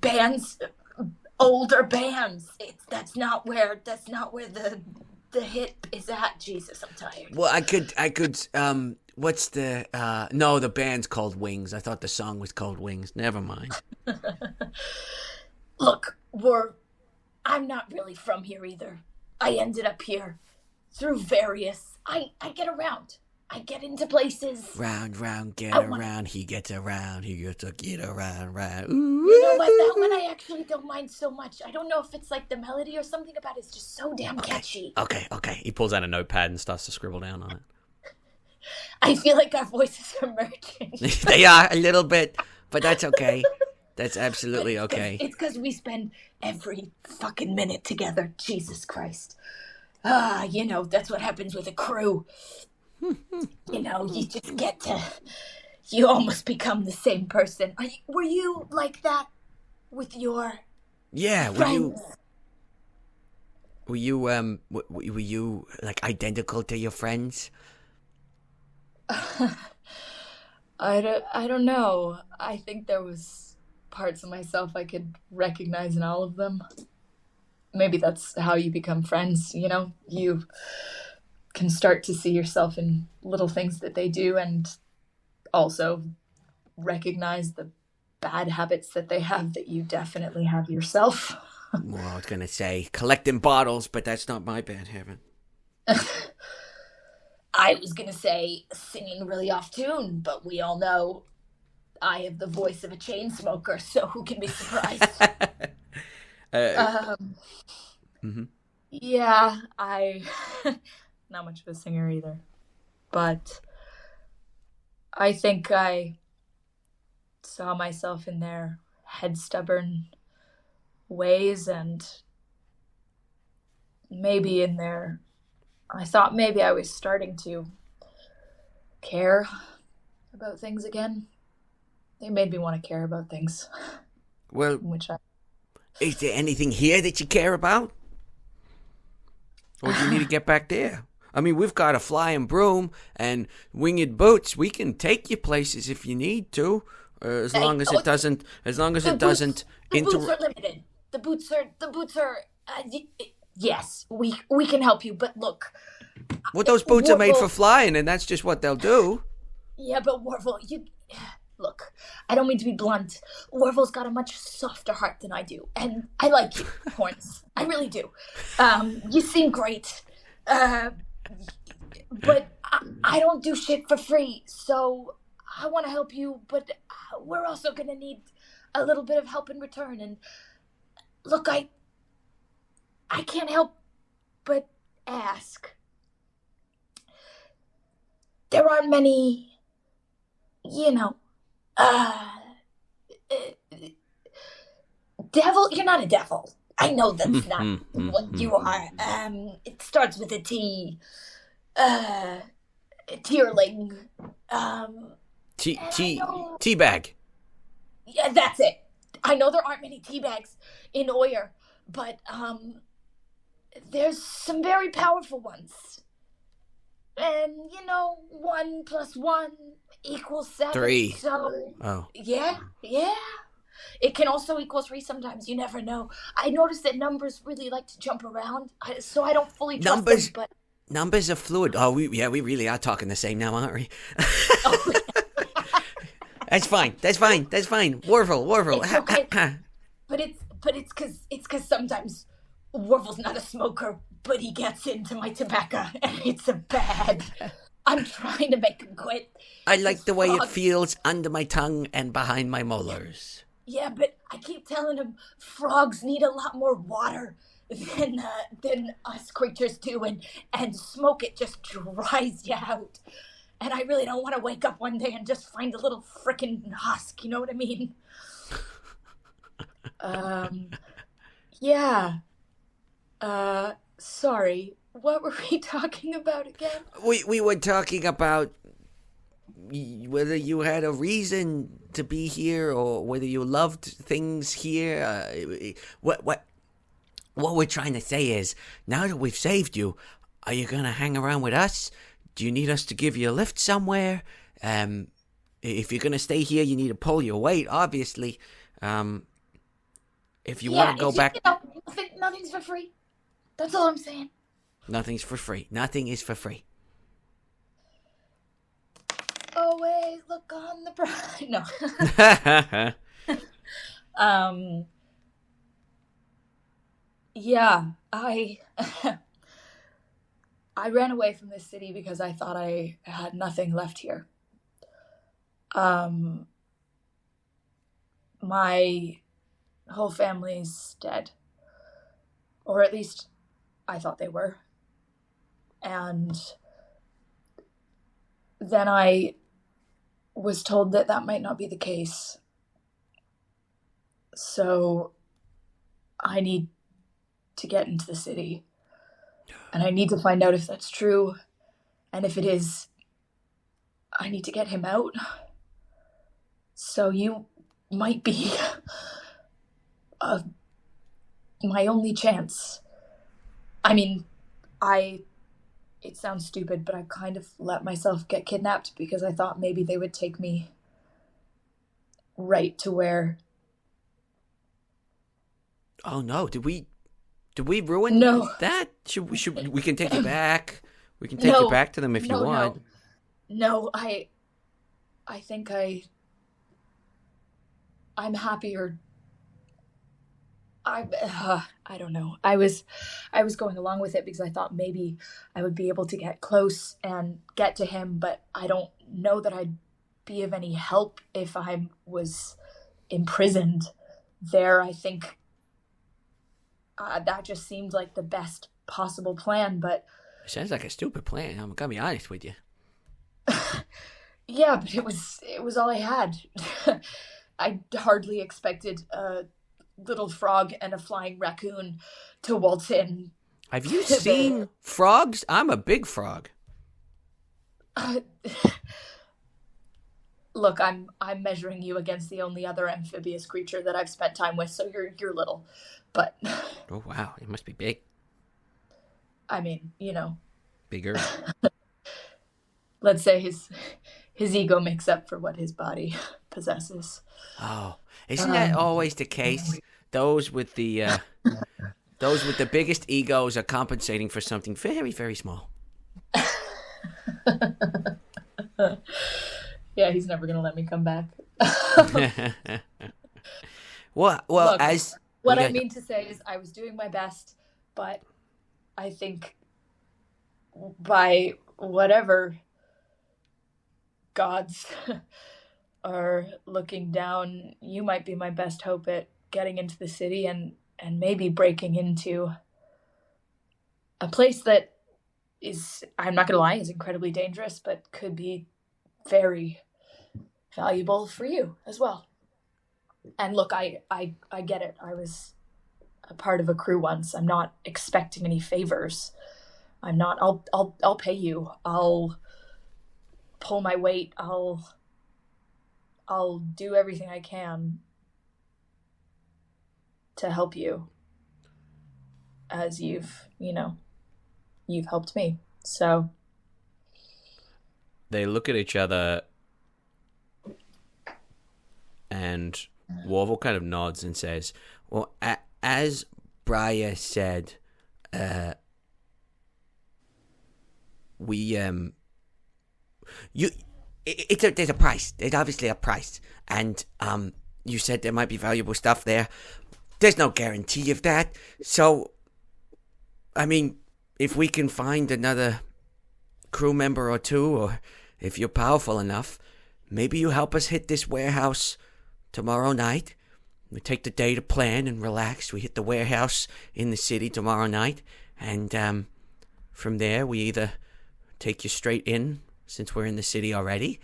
bands, older bands. That's not where the hit is at. Jesus, I'm tired. Well, I could. What's the? No, the band's called Wings. I thought the song was called Wings. Never mind. Look, I'm not really from here either. I ended up here through various. I get around. I get into places. Round, round, get I want- around. He gets around. He gets to get around, round. You know what? That one I actually don't mind so much. I don't know if it's like the melody or something about it's just so damn catchy. Okay. He pulls out a notepad and starts to scribble down on it. I feel like our voices are merging. They are a little bit, but that's okay. That's absolutely okay. It's because we spend every fucking minute together. Jesus Christ. You know, that's what happens with a crew. You know, you just get to... You almost become the same person. Were you like that with your Yeah, friends? were you like identical to your friends? I don't know. I think there was parts of myself I could recognize in all of them. Maybe that's how you become friends, you know? You can start to see yourself in little things that they do and also recognize the bad habits that they have that you definitely have yourself. Well, I was gonna say collecting bottles, but that's not my bad habit. I was gonna say singing really off tune, but we all know I have the voice of a chain smoker, so who can be surprised? Yeah, I not much of a singer either, but I think I saw myself in their head-stubborn ways, and maybe in their... I thought maybe I was starting to care about things again. They made me want to care about things, Well, which I... is there anything here that you care about? Or do you need to get back there? I mean, we've got a flying broom and winged boots. We can take you places if you need to, as long as it doesn't. As long as it doesn't. The boots are limited. The boots are. Yes, we can help you, but look. Well, those boots are made for flying, and that's just what they'll do. Yeah, but Warvel, you look. I don't mean to be blunt. Warvel's got a much softer heart than I do, and I like you, Horns. I really do. You seem great. But I don't do shit for free, so I want to help you, but we're also going to need a little bit of help in return. And look, I can't help but ask. There aren't many, you know, devil. You're not a devil. I know that's not what you are. It starts with a T. Tierling. Teabag. Yeah, that's it. I know there aren't many tea bags in Oyer, but there's some very powerful ones. And, you know, 1 + 1 = 7. 3. So, Oh. yeah. It can also equal 3 sometimes. You never know. I noticed that numbers really like to jump around, so I don't fully trust them, but... Numbers are fluid. Oh, we really are talking the same now, aren't we? That's fine. Warvel. It's okay. But it's because sometimes Warvel's not a smoker, but he gets into my tobacco, and it's a bad. I'm trying to make him quit. I like the way it feels under my tongue and behind my molars. Yeah, but I keep telling him frogs need a lot more water than us creatures do, and smoke it just dries you out. And I really don't want to wake up one day and just find a little frickin' husk, you know what I mean? Yeah. Sorry, what were we talking about again? We were talking about whether you had a reason to be here or whether you loved things here. What we're trying to say is, now that we've saved you, are you going to hang around with us? Do you need us to give you a lift somewhere? If you're going to stay here, you need to pull your weight, obviously. If you want to go back... Nothing's for free. That's all I'm saying. Nothing's for free. Nothing is for free. Always look on the bright... No. Yeah, I ran away from this city because I thought I had nothing left here. My whole family's dead. Or at least I thought they were. And then I was told that that might not be the case. So I need to get into the city. And I need to find out if that's true. And if it is, I need to get him out. So you might be my only chance. I mean, it sounds stupid, but I kind of let myself get kidnapped because I thought maybe they would take me right to where... Oh no, did we ruin that? We can take you back. We can take you back to them if you want. No, I think I'm happier. I don't know. I was going along with it because I thought maybe I would be able to get close and get to him, but I don't know that I'd be of any help if I was imprisoned there. I think that just seemed like the best possible plan, but... It sounds like a stupid plan, I'm gonna be honest with you. Yeah, but it was all I had. I hardly expected a little frog and a flying raccoon to waltz in. Have you seen frogs? I'm a big frog. Look, I'm measuring you against the only other amphibious creature that I've spent time with, so you're little. But oh wow, it must be big. I mean, you know. Bigger. Let's say his ego makes up for what his body possesses. Oh, isn't that always the case? Those with the biggest egos are compensating for something very, very small. Yeah, he's never gonna let me come back. Well, look, as what I mean to say is, I was doing my best, but I think by whatever gods are looking down, you might be my best hope at getting into the city and maybe breaking into a place that is, I'm not going to lie, is incredibly dangerous, but could be very valuable for you as well. And look, I get it. I was a part of a crew once. I'm not expecting any favors. I'm not. I'll pay you. I'll pull my weight. I'll do everything I can to help you, as you've helped me. So they look at each other, and Warvel kind of nods and says, "Well, as Briar said, there's a price. There's obviously a price, and you said there might be valuable stuff there. There's no guarantee of that. So, I mean, if we can find another crew member or two, or if you're powerful enough, maybe you help us hit this warehouse tomorrow night. We take the day to plan and relax. We hit the warehouse in the city tomorrow night, and from there we either take you straight in, since we're in the city already,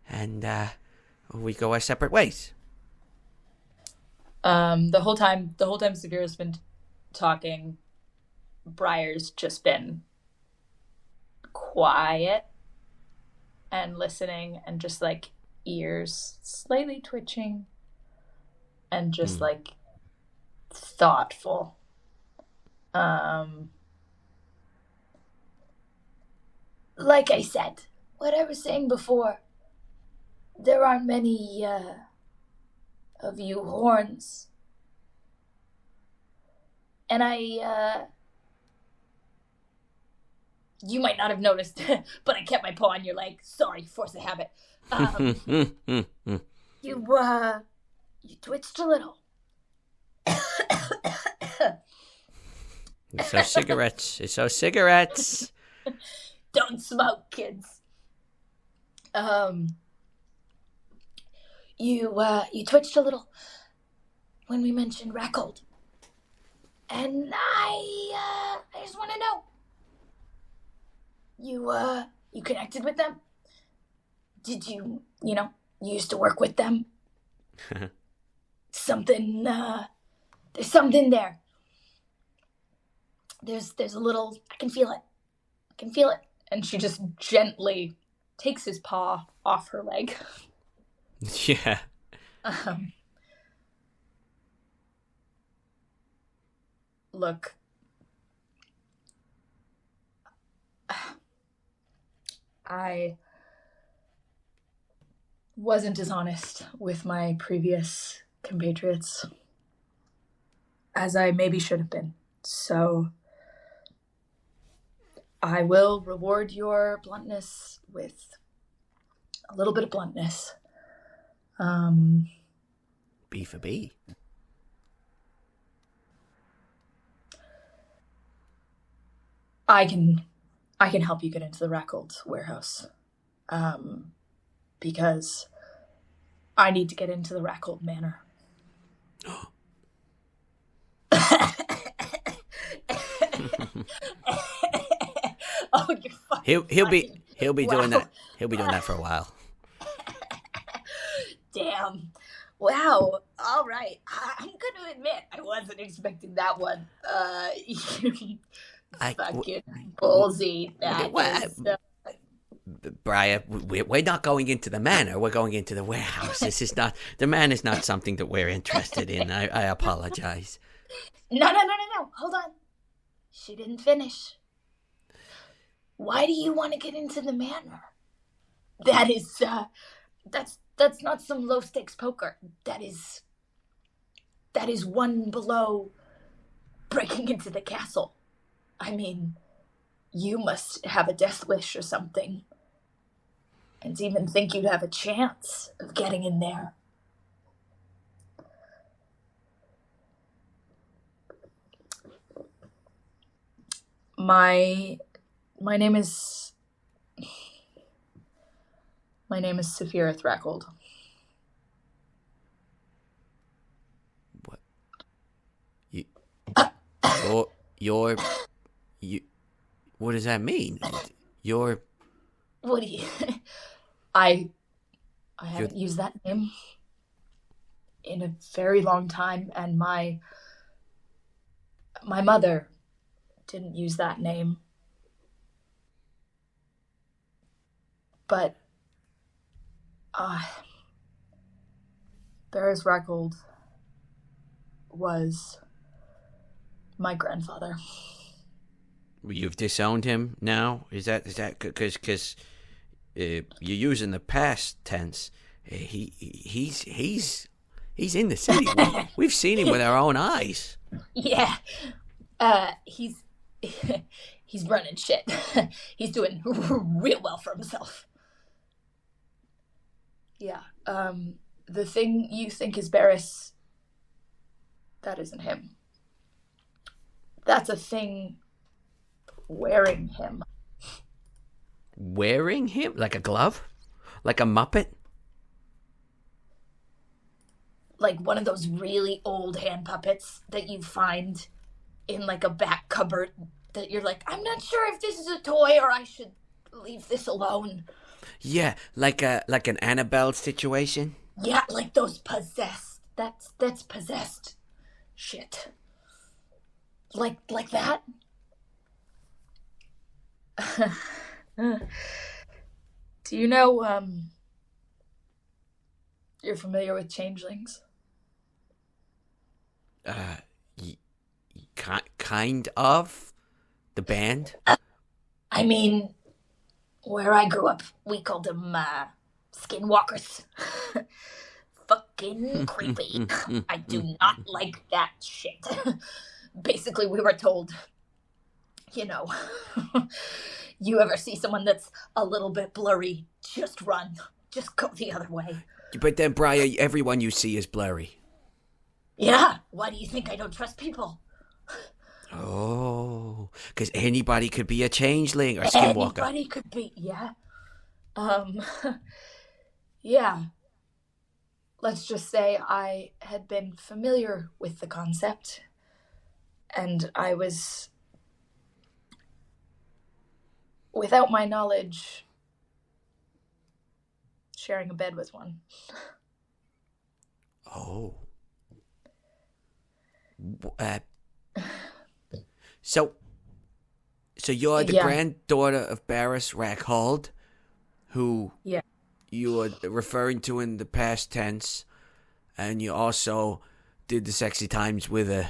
and we go our separate ways." The whole time Safirith's been talking, Briar's just been quiet and listening, and just like ears slightly twitching, and just like thoughtful. Like I said, what I was saying before, there aren't many of you horns. And you might not have noticed, but I kept my paw on your leg. Sorry, force of habit. You twitched a little. It's those cigarettes. Don't smoke, kids. You twitched a little when we mentioned Rackhold. And I just want to know. You connected with them? Did you used to work with them? Something, there's something there. There's a little, I can feel it. And she just gently takes his paw off her leg. Yeah. Look. I wasn't as honest with my previous compatriots as I maybe should have been. So I will reward your bluntness with a little bit of bluntness. B for B. I can help you get into the Rackhold warehouse. Because I need to get into the Rackhold Manor. Oh, you're fucking He'll be doing that. He'll be doing that for a while. Damn. Wow. All right. I'm going to admit I wasn't expecting that one. Fucking ballsy. Briar, we're not going into the manor. We're going into the warehouse. This is not the manor. Is not something that we're interested in. I apologize. No. Hold on. She didn't finish. Why do you want to get into the manor? That is, that's not some low stakes poker. That is one below breaking into the castle. I mean, you must have a death wish or something. And to even think you'd have a chance of getting in there. My name is Safirith Rackhold. What? You're what does that mean? What do you? I haven't used that name in a very long time, and my mother didn't use that name. But Barris Rackhold was my grandfather. You've disowned him now? Is that because you're using the past tense? He's in the city. We've seen him with our own eyes. Yeah, he's running shit. He's doing real well for himself. Yeah. The thing you think is Barris, that isn't him. That's a thing wearing him. Wearing him? Like a glove? Like a Muppet? Like one of those really old hand puppets that you find in like a back cupboard that you're like, I'm not sure if this is a toy or I should leave this alone. Yeah, like an Annabelle situation? Yeah, like those possessed. That's possessed shit. Like that? Do you know, you're familiar with changelings? Kind of. The band? I mean, where I grew up, we called them, skinwalkers. Fucking creepy. I do not like that shit. Basically, we were told, you ever see someone that's a little bit blurry, just run. Just go the other way. But then, Briar, everyone you see is blurry. Yeah, why do you think I don't trust people? Oh, because anybody could be a changeling or skinwalker. Anybody could be, yeah. Yeah. Let's just say I had been familiar with the concept, and I was, without my knowledge, sharing a bed with one. Oh. So you're the granddaughter of Barris Rackhold, who you were referring to in the past tense, and you also did the sexy times with a...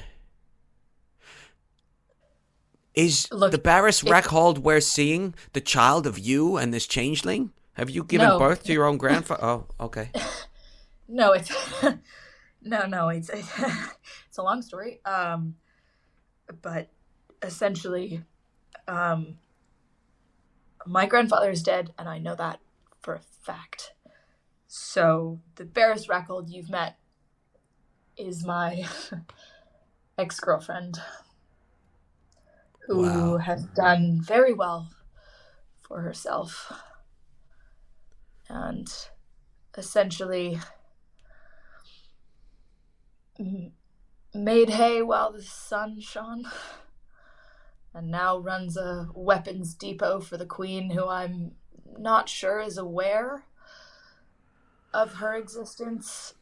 Is the Barris Rackhold we're seeing the child of you and this changeling? Have you given birth to your own grandfather? Oh, okay. No, it's... No, it's it's a long story. But essentially, my grandfather is dead, and I know that for a fact. So the Barris Rackhold you've met is my ex-girlfriend, who has done very well for herself, and essentially made hay while the sun shone, and now runs a weapons depot for the Queen, who I'm not sure is aware of her existence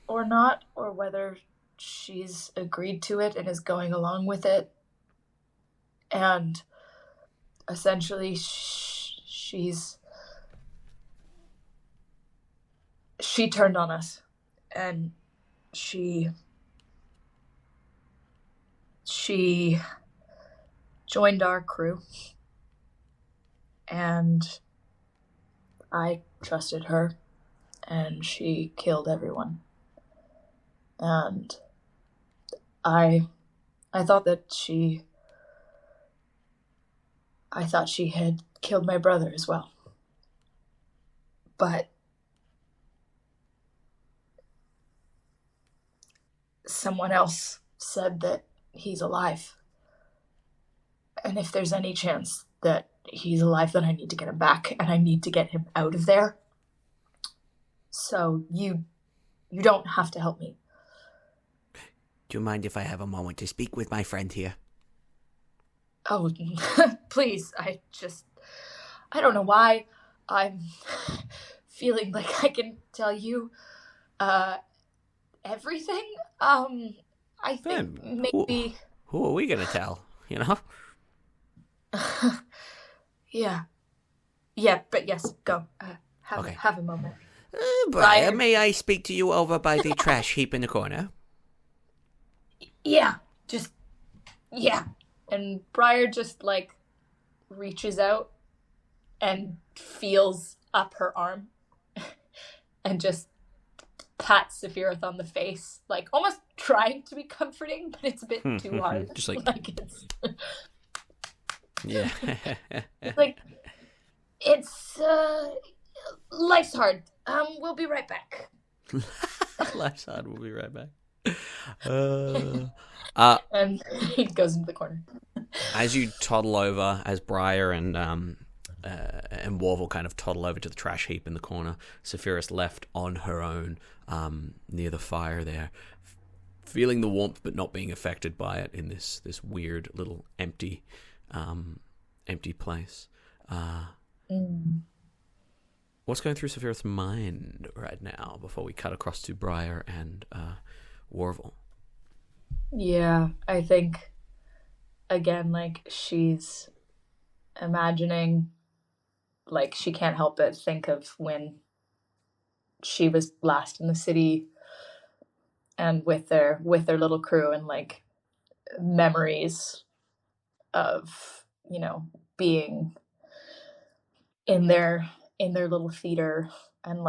or not, or whether she's agreed to it and is going along with it. And essentially she turned on us, and she joined our crew, and I trusted her, and she killed everyone. And I thought she had killed my brother as well. But someone else said that he's alive. And if there's any chance that he's alive, then I need to get him back, and I need to get him out of there. So you don't have to help me. Do you mind if I have a moment to speak with my friend here? Oh, please. I don't know why I'm feeling like I can tell you everything. I think maybe... Who are we going to tell, you know? Yeah, but yes, go. Have a moment. Briar, may I speak to you over by the trash heap in the corner? Yeah. And Briar just, reaches out and feels up her arm and just pats Safirith on the face, almost trying to be comforting, but it's a bit too hard. Just it's... Yeah. It's life's hard. We'll be right back. Life's hard. We'll be right back. And he goes into the corner. As you toddle over, as Briar and Warvel kind of toddle over to the trash heap in the corner, Safirith left on her own near the fire there, feeling the warmth but not being affected by it in this weird little empty place. What's going through Safirith's mind right now before we cut across to Briar and Warvel? Yeah, I think, again, she's imagining, she can't help but think of when she was last in the city and with their little crew, and, memories of, being in their little theater, and,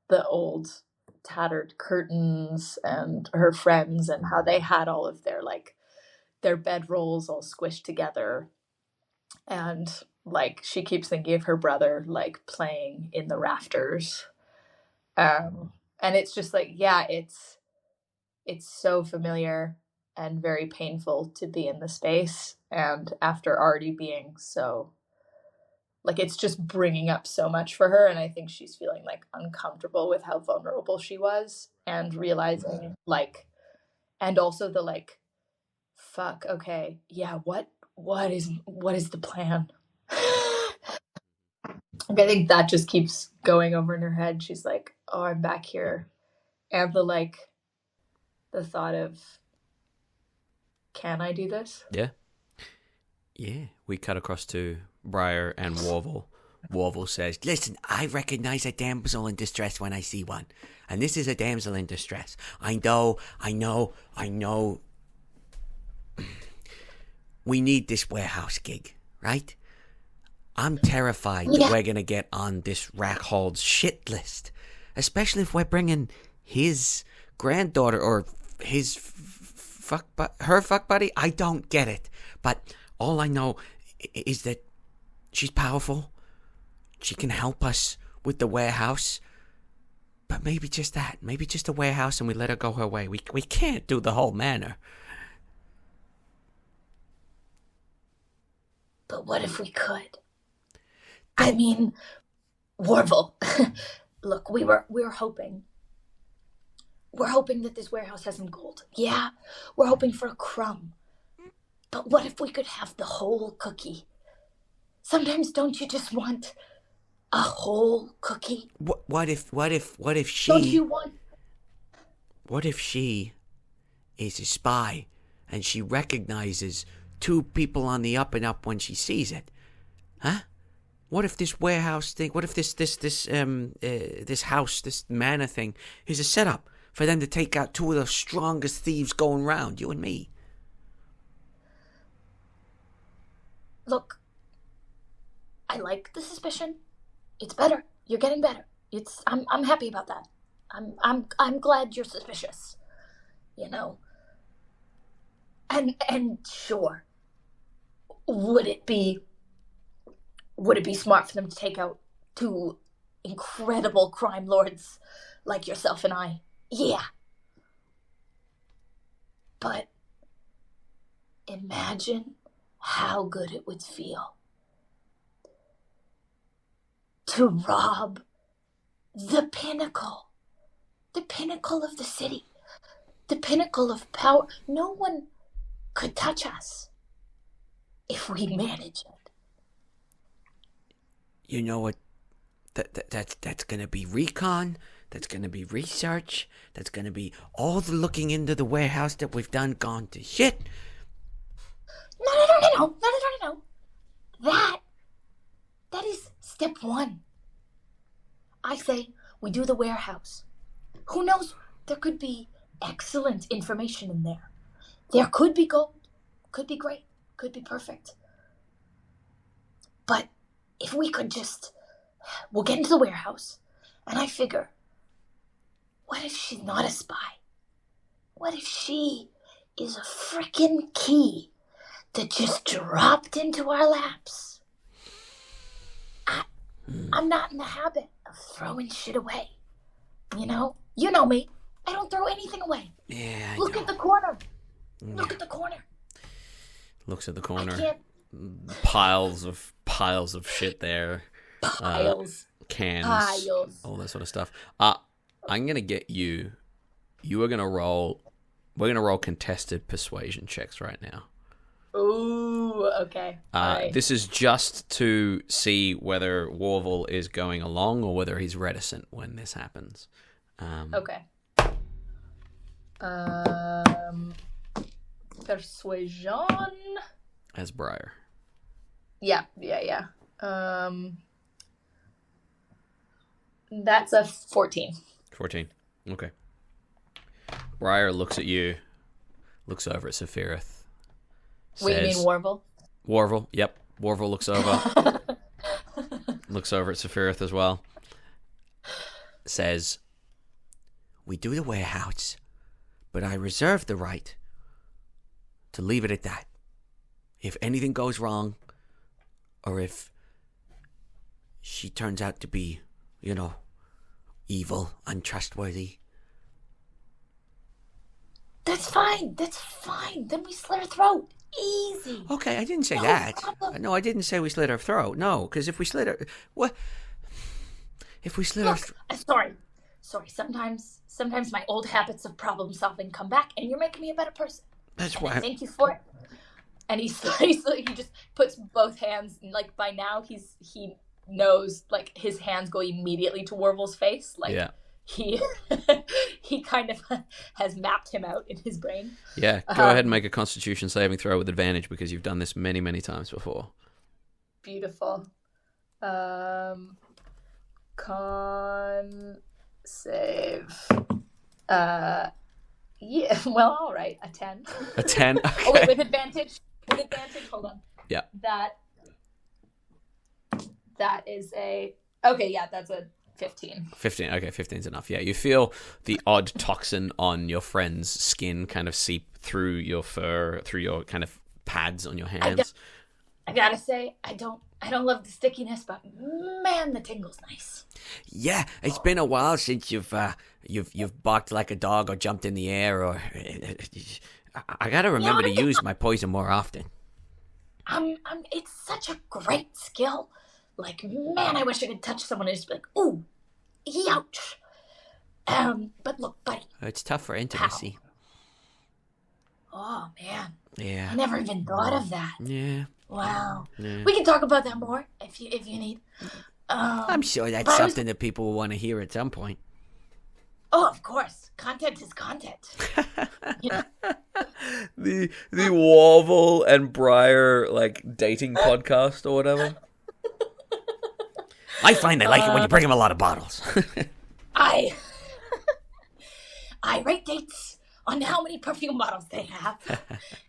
the old tattered curtains, and her friends, and how they had all of their bedrolls all squished together, and she keeps thinking of her brother playing in the rafters, and it's just it's so familiar, and very painful to be in the space. And after already being so, like, it's just bringing up so much for her. And I think she's feeling like uncomfortable with how vulnerable she was, and realizing like, and also the like, fuck, okay, yeah, what is the plan? Like, I think that just keeps going over in her head. She's like, oh, I'm back here. And the thought of, can I do this? Yeah. Yeah. We cut across to Briar and Warvel. Warvel says, Listen, I recognize a damsel in distress when I see one. And this is a damsel in distress. I know. We need this warehouse gig, right? I'm terrified that we're going to get on this Rackhold's shit list. Especially if we're bringing his granddaughter or his her fuck buddy. I don't get it. But all I know is that she's powerful. She can help us with the warehouse. But maybe just that. Maybe just a warehouse and we let her go her way. We can't do the whole manor. But what if we could? I mean, Warvel, look, we're hoping. We're hoping that this warehouse has some gold. Yeah, we're hoping for a crumb. But what if we could have the whole cookie? Sometimes don't you just want a whole cookie? What if she... Don't you want... What if she is a spy and she recognizes two people on the up and up when she sees it? Huh? What if this warehouse thing, what if this house, this manor thing is a setup for them to take out two of the strongest thieves going round, you and me? Look, I like the suspicion. It's better. You're getting better. I'm happy about that. I'm glad you're suspicious. You know. And sure. Would it be smart for them to take out two incredible crime lords like yourself and I? Yeah. But imagine how good it would feel to rob the pinnacle of the city, the pinnacle of power. No one could touch us if we manage it. You know what? That's going to be recon. That's going to be research. That's going to be all the looking into the warehouse that we've done gone to shit. No. That is step one. I say we do the warehouse. Who knows? There could be excellent information in there. There could be gold. Could be great. Could be perfect. But if we could we'll get into the warehouse, and I figure, what if she's not a spy? What if she is a frickin' key that just dropped into our laps? I'm not in the habit of throwing shit away. You know? You know me. I don't throw anything away. Yeah, Look at the corner. Look at the corner. Looks at the corner. I can't... Piles of shit there. Piles. Cans. Piles. All that sort of stuff. I'm gonna get you. You are gonna roll. We're gonna roll contested persuasion checks right now. Ooh, okay. Right. This is just to see whether Warvel is going along or whether he's reticent when this happens. Okay. Persuasion. As Briar. Yeah. That's a 14. 14. Okay. Briar looks at you, looks over at Safirith. Wait, you mean Warvel? Warvel, yep. Warvel looks over. Looks over at Safirith as well. Says, we do the warehouse, but I reserve the right to leave it at that. If anything goes wrong, or if she turns out to be, evil, untrustworthy. That's fine. Then we slit her throat. Easy. Okay, I didn't say No that. problem. No, I didn't say we slit her throat. No, because if we slit her... What? If we slit her... Look, sorry. Sometimes my old habits of problem solving come back, and you're making me a better person. That's And why... I thank you for it. And he just puts both hands, and like by now he knows, like his hands go immediately to Warvel's face. Like Yeah. he he kind of has mapped him out in his brain. Yeah, go ahead and make a Constitution saving throw with advantage because you've done this many, many times before. Beautiful. Con save. Yeah, well, all right, a 10. A 10? Okay. Oh, wait, with advantage. Hold on. Yeah. That is a... Okay, yeah, that's a 15. 15. Okay, 15's enough. Yeah, you feel the odd toxin on your friend's skin kind of seep through your fur, through your kind of pads on your hands. I gotta say, I don't love the stickiness, but man, the tingle's nice. Yeah, it's been a while since you've barked like a dog or jumped in the air or... I gotta remember to use my poison more often. It's such a great skill. Like, man, I wish I could touch someone and just be like, ooh, youch. But look, buddy. It's tough for intimacy. Oh, man. Yeah. I never even thought of that. Yeah. Wow. Yeah. We can talk about that more if you need. I'm sure that's something that people will want to hear at some point. Oh, of course. Content is content. You know? The Warvel and Briar like dating podcast or whatever. I find they like it when you bring them a lot of bottles. I rate dates on how many perfume bottles they have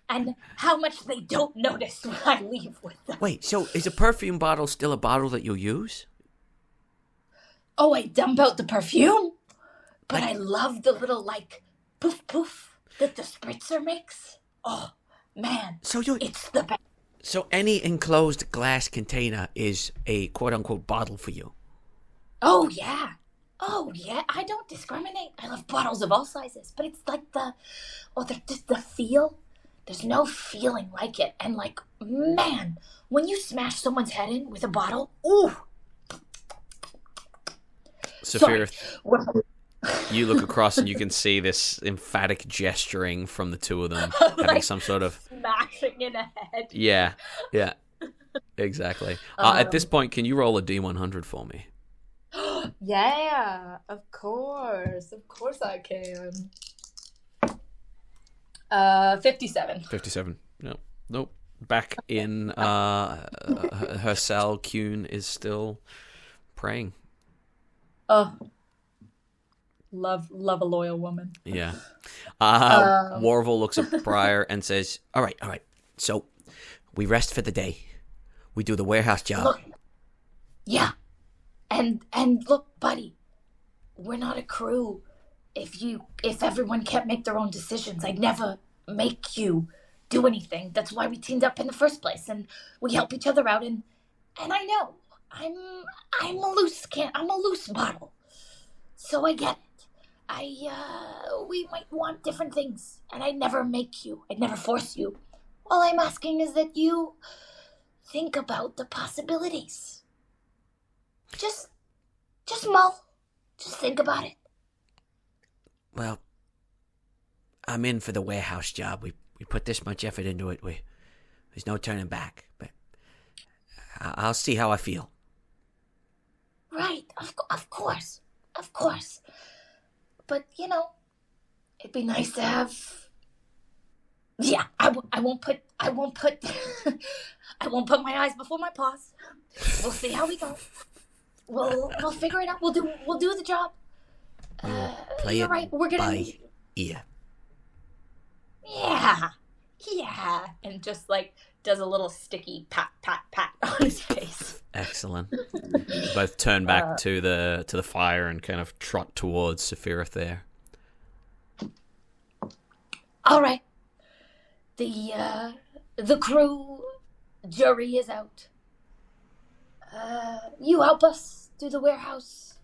and how much they don't notice when I leave with them. Wait, so is a perfume bottle still a bottle that you'll use? Oh, I dump out the perfume? But I love the little, like, poof poof that the spritzer makes. Oh, man. It's the best. So any enclosed glass container is a quote-unquote bottle for you? Oh, yeah. I don't discriminate. I love bottles of all sizes. But it's like the feel. There's no feeling like it. And, like, man, when you smash someone's head in with a bottle, ooh. Safirith, you look across and you can see this emphatic gesturing from the two of them, having like, some sort of smashing in a head. Yeah, exactly. At this point, can you roll a D100 for me? Yeah, of course I can. 57. 57. Nope. Back in her cell, Kuhn is still praying. Oh, love a loyal woman. Yeah. Warvel looks at Briar and says, All right. So, we rest for the day. We do the warehouse job. Look, yeah. And look, buddy, we're not a crew. If everyone can't make their own decisions, I'd never make you do anything. That's why we teamed up in the first place, and we help each other out. And I know I'm a loose bottle, so I get it. We might want different things, and I'd never make you. I'd never force you. All I'm asking is that you think about the possibilities. Just mull. Just think about it. Well, I'm in for the warehouse job. We put this much effort into it. There's no turning back. But I'll see how I feel. Right, of course. But, it'd be nice to have... Yeah, I won't put I won't put my eyes before my paws. We'll see how we go. We'll figure it out. We'll do the job. Play you're it right. We're gonna by ear. Yeah, and just like does a little sticky pat on his face. Excellent. You both turn back to the fire and kind of trot towards Safirith there. All right. The crew jury is out. You help us do the warehouse.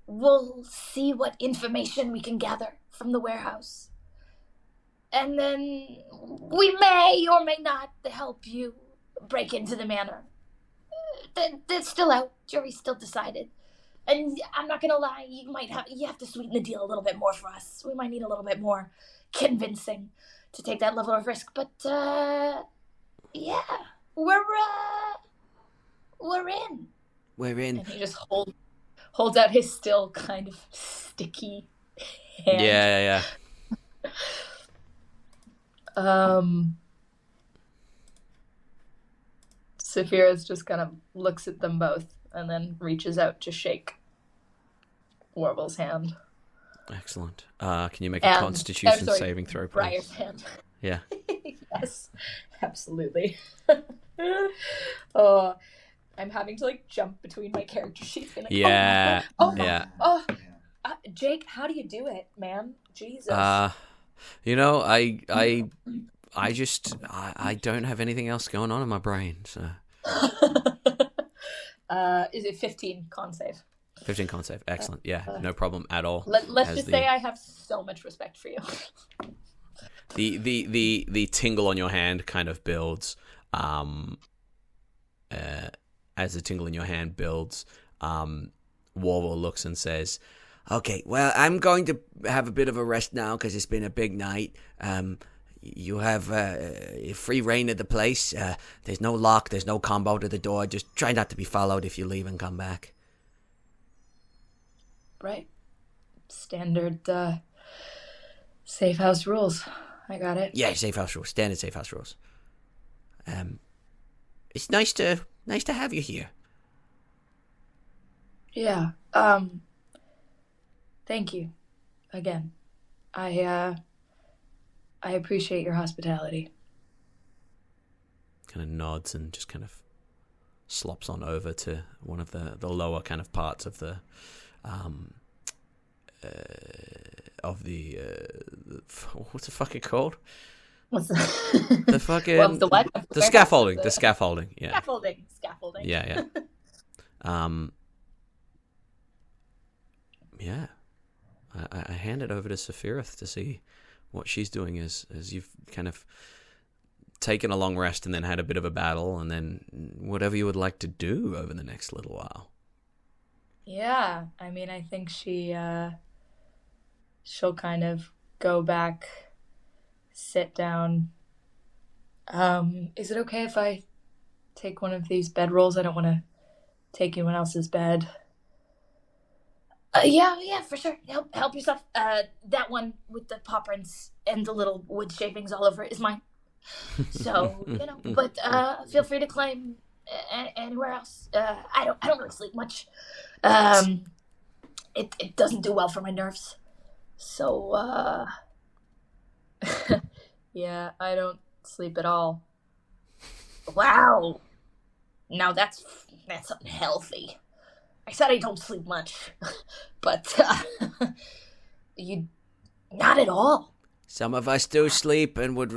We'll see what information we can gather from the warehouse. and then we may or may not help you break into the manor. That's still out. Jury's still decided. And I'm not gonna lie, you have to sweeten the deal a little bit more for us. We might need a little bit more convincing to take that level of risk. But yeah, we're in. We're in. And he just holds out his still kind of sticky hand. Yeah. Safirith just kind of looks at them both and then reaches out to shake Warble's hand. Excellent. Can you make a Constitution saving throw, please? Briar's hand. Yeah. Yes, absolutely. Oh, I'm having to jump between my character sheets. And Yeah. Jake, how do you do it, man? Jesus. I don't have anything else going on in my brain, so. Is it 15 con save? 15 con save. Excellent. Yeah, no problem at all. Let's just say I have so much respect for you. The tingle on your hand kind of builds. As the tingle in your hand builds, Warble looks and says, Okay, well, I'm going to have a bit of a rest now because it's been a big night. You have free reign of the place. There's no lock. There's no combo to the door. Just try not to be followed if you leave and come back. Right. Standard safe house rules. I got it. Yeah, safe house rules. Standard safe house rules. It's nice to have you here. Yeah. Thank you. Again. I appreciate your hospitality. kind of nods and just kind of slops on over to one of the lower kind of parts of the what's the fucking called? What's The fucking well, the what? The scaffolding. The scaffolding. Yeah. Scaffolding. Yeah. Yeah. I hand it over to Safirith to see what she's doing as you've kind of taken a long rest and then had a bit of a battle, and then whatever you would like to do over the next little while. Yeah, I mean, I think she'll kind of go back, sit down. Is it okay if I take one of these bedrolls? I don't want to take anyone else's bed. Yeah, for sure. Help yourself. That one with the paw prints and the little wood shavings all over it is mine. So, but feel free to claim anywhere else. I don't really sleep much. It doesn't do well for my nerves. So, yeah, I don't sleep at all. Wow. Now that's unhealthy. I said I don't sleep much, but you not at all. Some of us do sleep and would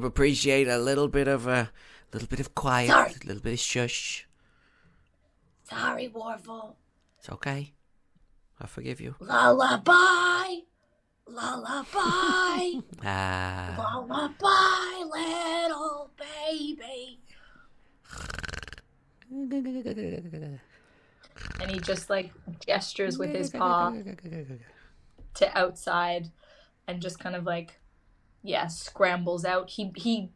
appreciate a little bit of quiet, Sorry. a little bit of shush. Sorry, Warful. It's okay. I forgive you. Lullaby, Ah. lullaby, little baby. And he just gestures with his paw to outside and just kind of scrambles out. He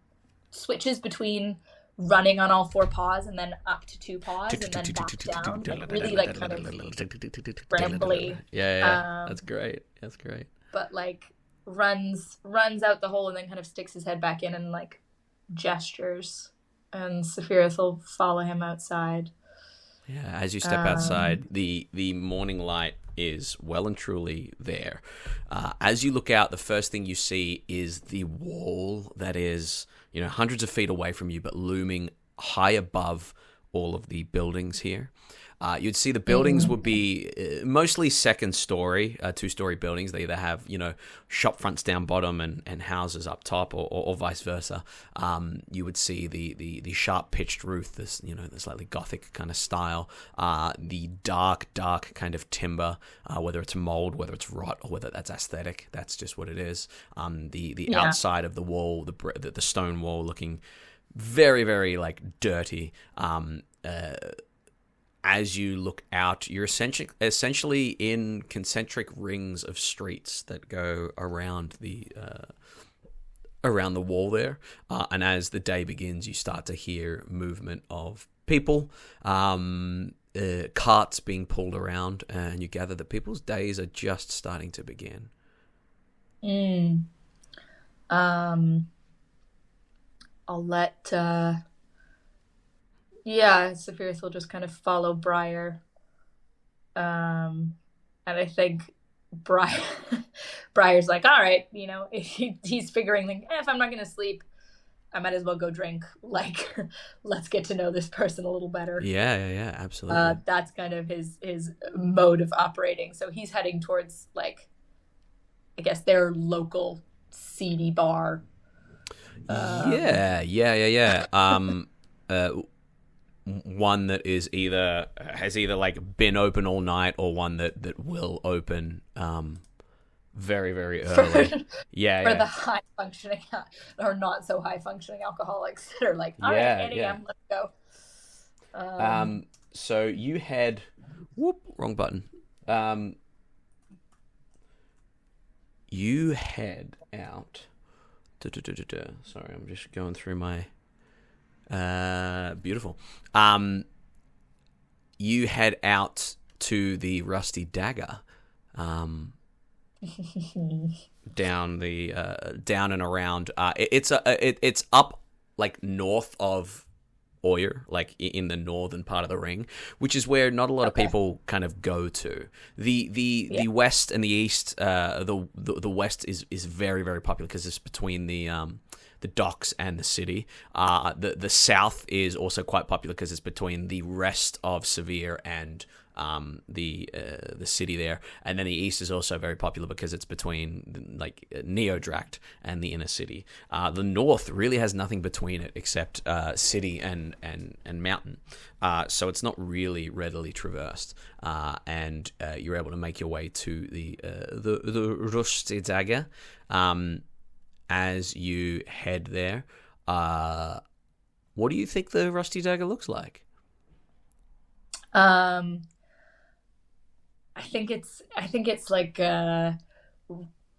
switches between running on all four paws and then up to two paws and then back down. Really kind of scrambly. Yeah. That's great. But runs out the hole and then kind of sticks his head back in and gestures. And Safirith will follow him outside. Yeah, as you step outside, the morning light is well and truly there. As you look out, the first thing you see is the wall that is, hundreds of feet away from you, but looming high above all of the buildings here. You'd see the buildings would be mostly second story, 2-story buildings. They either have, shop fronts down bottom and houses up top, or vice versa. You would see the sharp pitched roof, this, the slightly gothic kind of style, the dark kind of timber, whether it's mold, whether it's rot, or whether that's aesthetic. That's just what it is. The outside of the wall, the stone wall, looking very, very like dirty. As you look out, you're essentially in concentric rings of streets that go around the wall there. And as the day begins, you start to hear movement of people, carts being pulled around, and you gather that people's days are just starting to begin. I'll let Safirith will just kind of follow Briar. And I think Briar's like, all right, he's figuring, like, if I'm not going to sleep, I might as well go drink. Like, let's get to know this person a little better. Yeah, absolutely. That's kind of his mode of operating. So he's heading towards, like, I guess their local seedy bar. Yeah. One that has either like been open all night, or one that will open very, very early. For the high functioning or not so high functioning alcoholics that are like, all right, 8 a.m. let's go. So you head. Wrong button. You head out. Sorry, I'm just going through my. Beautiful. You head out to the Rusty Dagger, down and around. It's up like north of Oyer, like in the northern part of the ring, which is where not a lot of people kind of go to. The west and the east, the west is very, very popular because it's between the docks and the city. The south is also quite popular because it's between the rest of Severe and the city there, and then the east is also very popular because it's between like Neodract and the inner city. The north really has nothing between it except city and mountain, so it's not really readily traversed. And you're able to make your way to the Rusty Dagger. As you head there, what do you think the Rusty Dagger looks like? I think it's like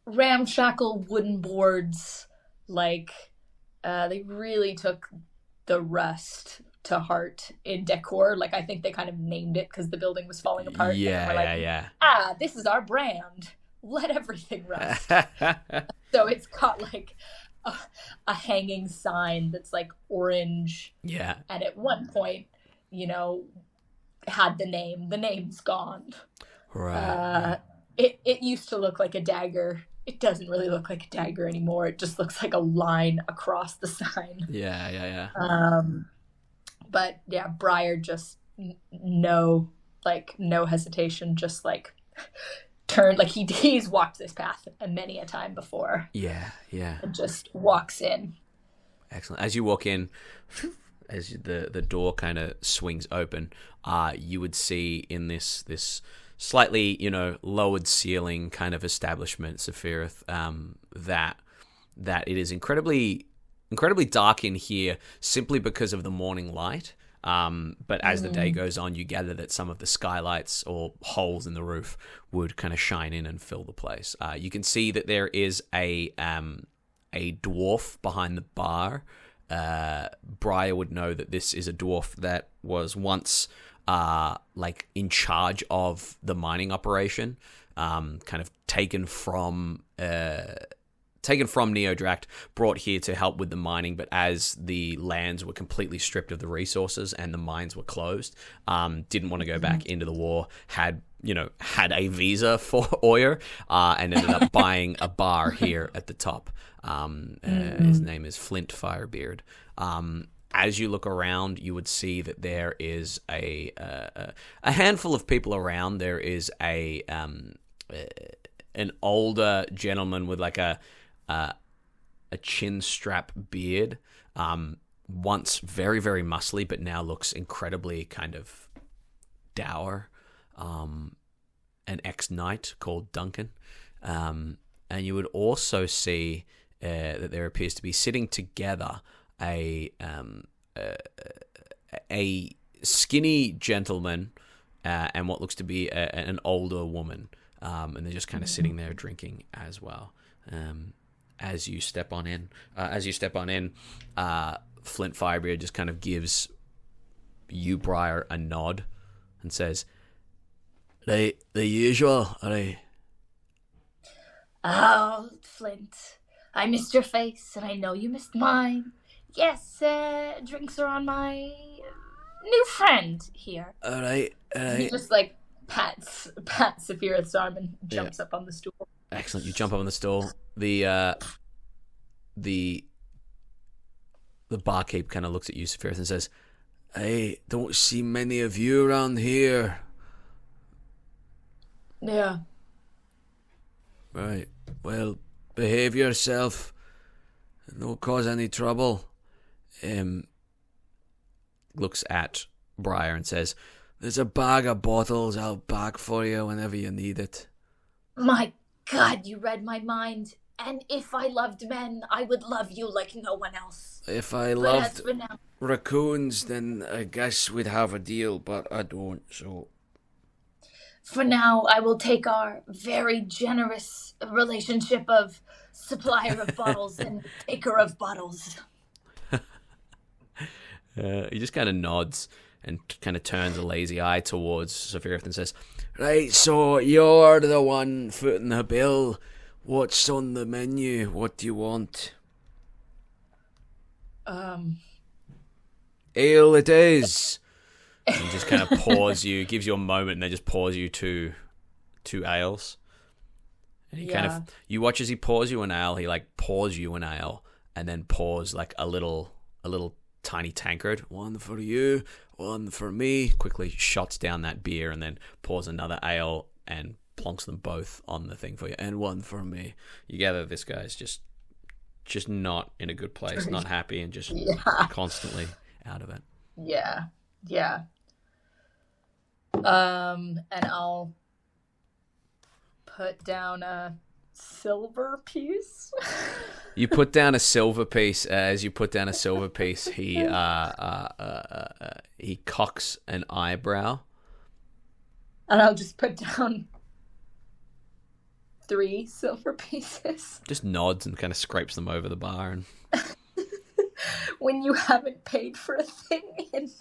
ramshackle wooden boards. Like they really took the rust to heart in decor. Like I think they kind of named it because the building was falling apart. Yeah. This is our brand. Let everything rust. So it's got like a hanging sign that's like orange. Yeah. And at one point, had the name. The name's gone. Right. It used to look like a dagger. It doesn't really look like a dagger anymore. It just looks like a line across the sign. Yeah. But yeah, Briar just no hesitation, just like turned, like he's walked this path many a time before. Yeah. And just walks in. Excellent. As you walk in, as the door kind of swings open, you would see in this slightly, lowered ceiling kind of establishment, Safirith, that it is incredibly dark in here simply because of the morning light. But as the day goes on, you gather that some of the skylights or holes in the roof would kind of shine in and fill the place. You can see that there is a dwarf behind the bar. Briar would know that this is a dwarf that was once like in charge of the mining operation, kind of taken from Neodract, brought here to help with the mining, but as the lands were completely stripped of the resources and the mines were closed, didn't want to go back into the war, had a visa for Oyer, and ended up buying a bar here at the top. His name is Flint Firebeard. as you look around, you would see that there is a handful of people around. There is an older gentleman with like a chin strap beard, once very, very muscly, but now looks incredibly kind of dour. An ex-knight called Duncan. And you would also see that there appears to be sitting together a skinny gentleman and what looks to be an older woman, and they're just kind of sitting there drinking as well. As you step on in, Flint Firebeard just kind of gives you, Briar, a nod and says, "The usual, are they?" Oh, Flint, I missed your face, and I know you missed mine. Yes, drinks are on my new friend here. All right. He just like pats Safirith's arm and jumps up on the stool. Excellent. You jump up on the stool. The barkeep kind of looks at you, Safirith, and says, I don't see many of you around here. Yeah. Right. Well, behave yourself. Don't cause any trouble. looks at Briar and says, There's a bag of bottles out back for you whenever you need it. My God, you read my mind. And if I loved men, I would love you like no one else. If I But loved as for now, raccoons, then I guess we'd have a deal, but I don't, so... for now, I will take our very generous relationship of supplier of bottles and taker of bottles. he just kind of nods and kind of turns a lazy eye towards Safirith and says, Right, so you're the one footing the bill. What's on the menu? What do you want? Ale it is. and just kind of pours you, gives you a moment, and then just pours you two ales. And he kind of, you watch as he pours you an ale. He like pours you an ale, and then pours like a little tiny tankard. One for you, one for me. Quickly shots down that beer, and then pours another ale and plonks them both on the thing for you. And one for me. You gather this guy's just not in a good place, not happy, and just constantly out of it. Yeah. And I'll put down a silver piece. You put down a silver piece. As you put down a silver piece, he cocks an eyebrow. And I'll just put down 3 silver pieces. Just nods and kind of scrapes them over the bar. And when you haven't paid for a thing in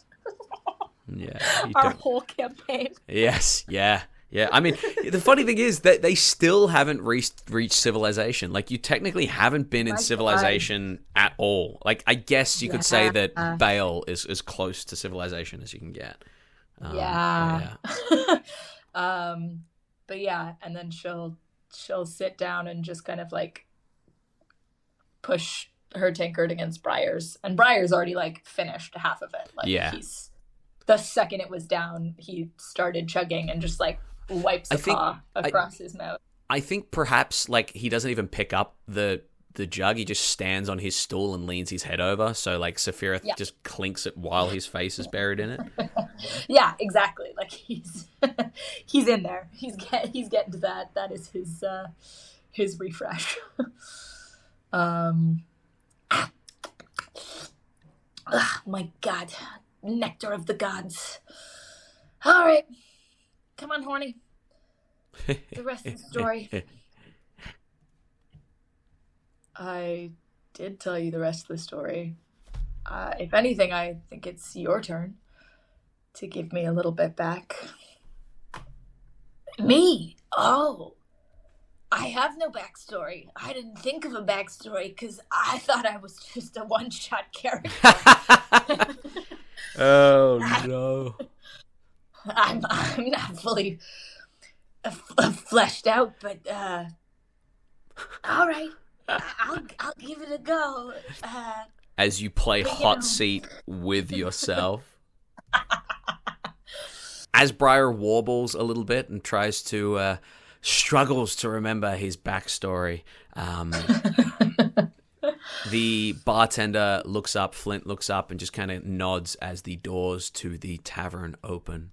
our whole campaign. Yes, yeah. I mean, the funny thing is that they still haven't reached civilization. Like, you technically haven't been in civilization at all. Like, I guess you could say that Bale is as close to civilization as you can get. But yeah, and then she'll sit down and just kind of like push her tankard against Briar's, and Briar's already like finished half of it. Like, he's, the second it was down, he started chugging and just like wipes a paw across his mouth. I think perhaps like he doesn't even pick up the jug. He just stands on his stool and leans his head over. So like Safirith just clinks it while his face is buried in it. Yeah, exactly. Like he's in there. He's getting to that. That is his refresh. My God, nectar of the gods. All right, come on, Horny. The rest of the story. I did tell you the rest of the story. If anything, I think it's your turn to give me a little bit back. Me? Oh. I have no backstory. I didn't think of a backstory because I thought I was just a one-shot character. Oh, no. I'm not fully fleshed out, but all right. I'll give it a go. as you play hot seat with yourself. As Briar warbles a little bit and tries to struggles to remember his backstory, the bartender looks up, Flint looks up, and just kind of nods as the doors to the tavern open.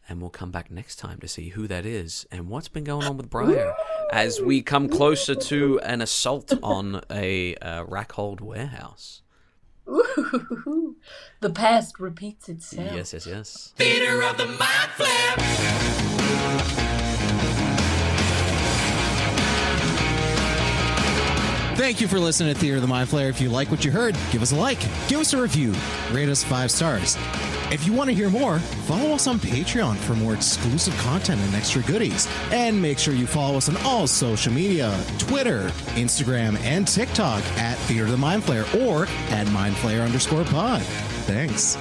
And we'll come back next time to see who that is and what's been going on with Briar as we come closer to an assault on a Rackhold warehouse. Ooh, the past repeats itself. Yes. Theater of the Mind Flare. Thank you for listening to Theater of the Mind Flayer. If you like what you heard, give us a like, give us a review, rate us 5 stars. If you want to hear more, follow us on Patreon for more exclusive content and extra goodies. And make sure you follow us on all social media, Twitter, Instagram, and TikTok at Theater of the Mind Flayer or at mindflayer_pod. Thanks.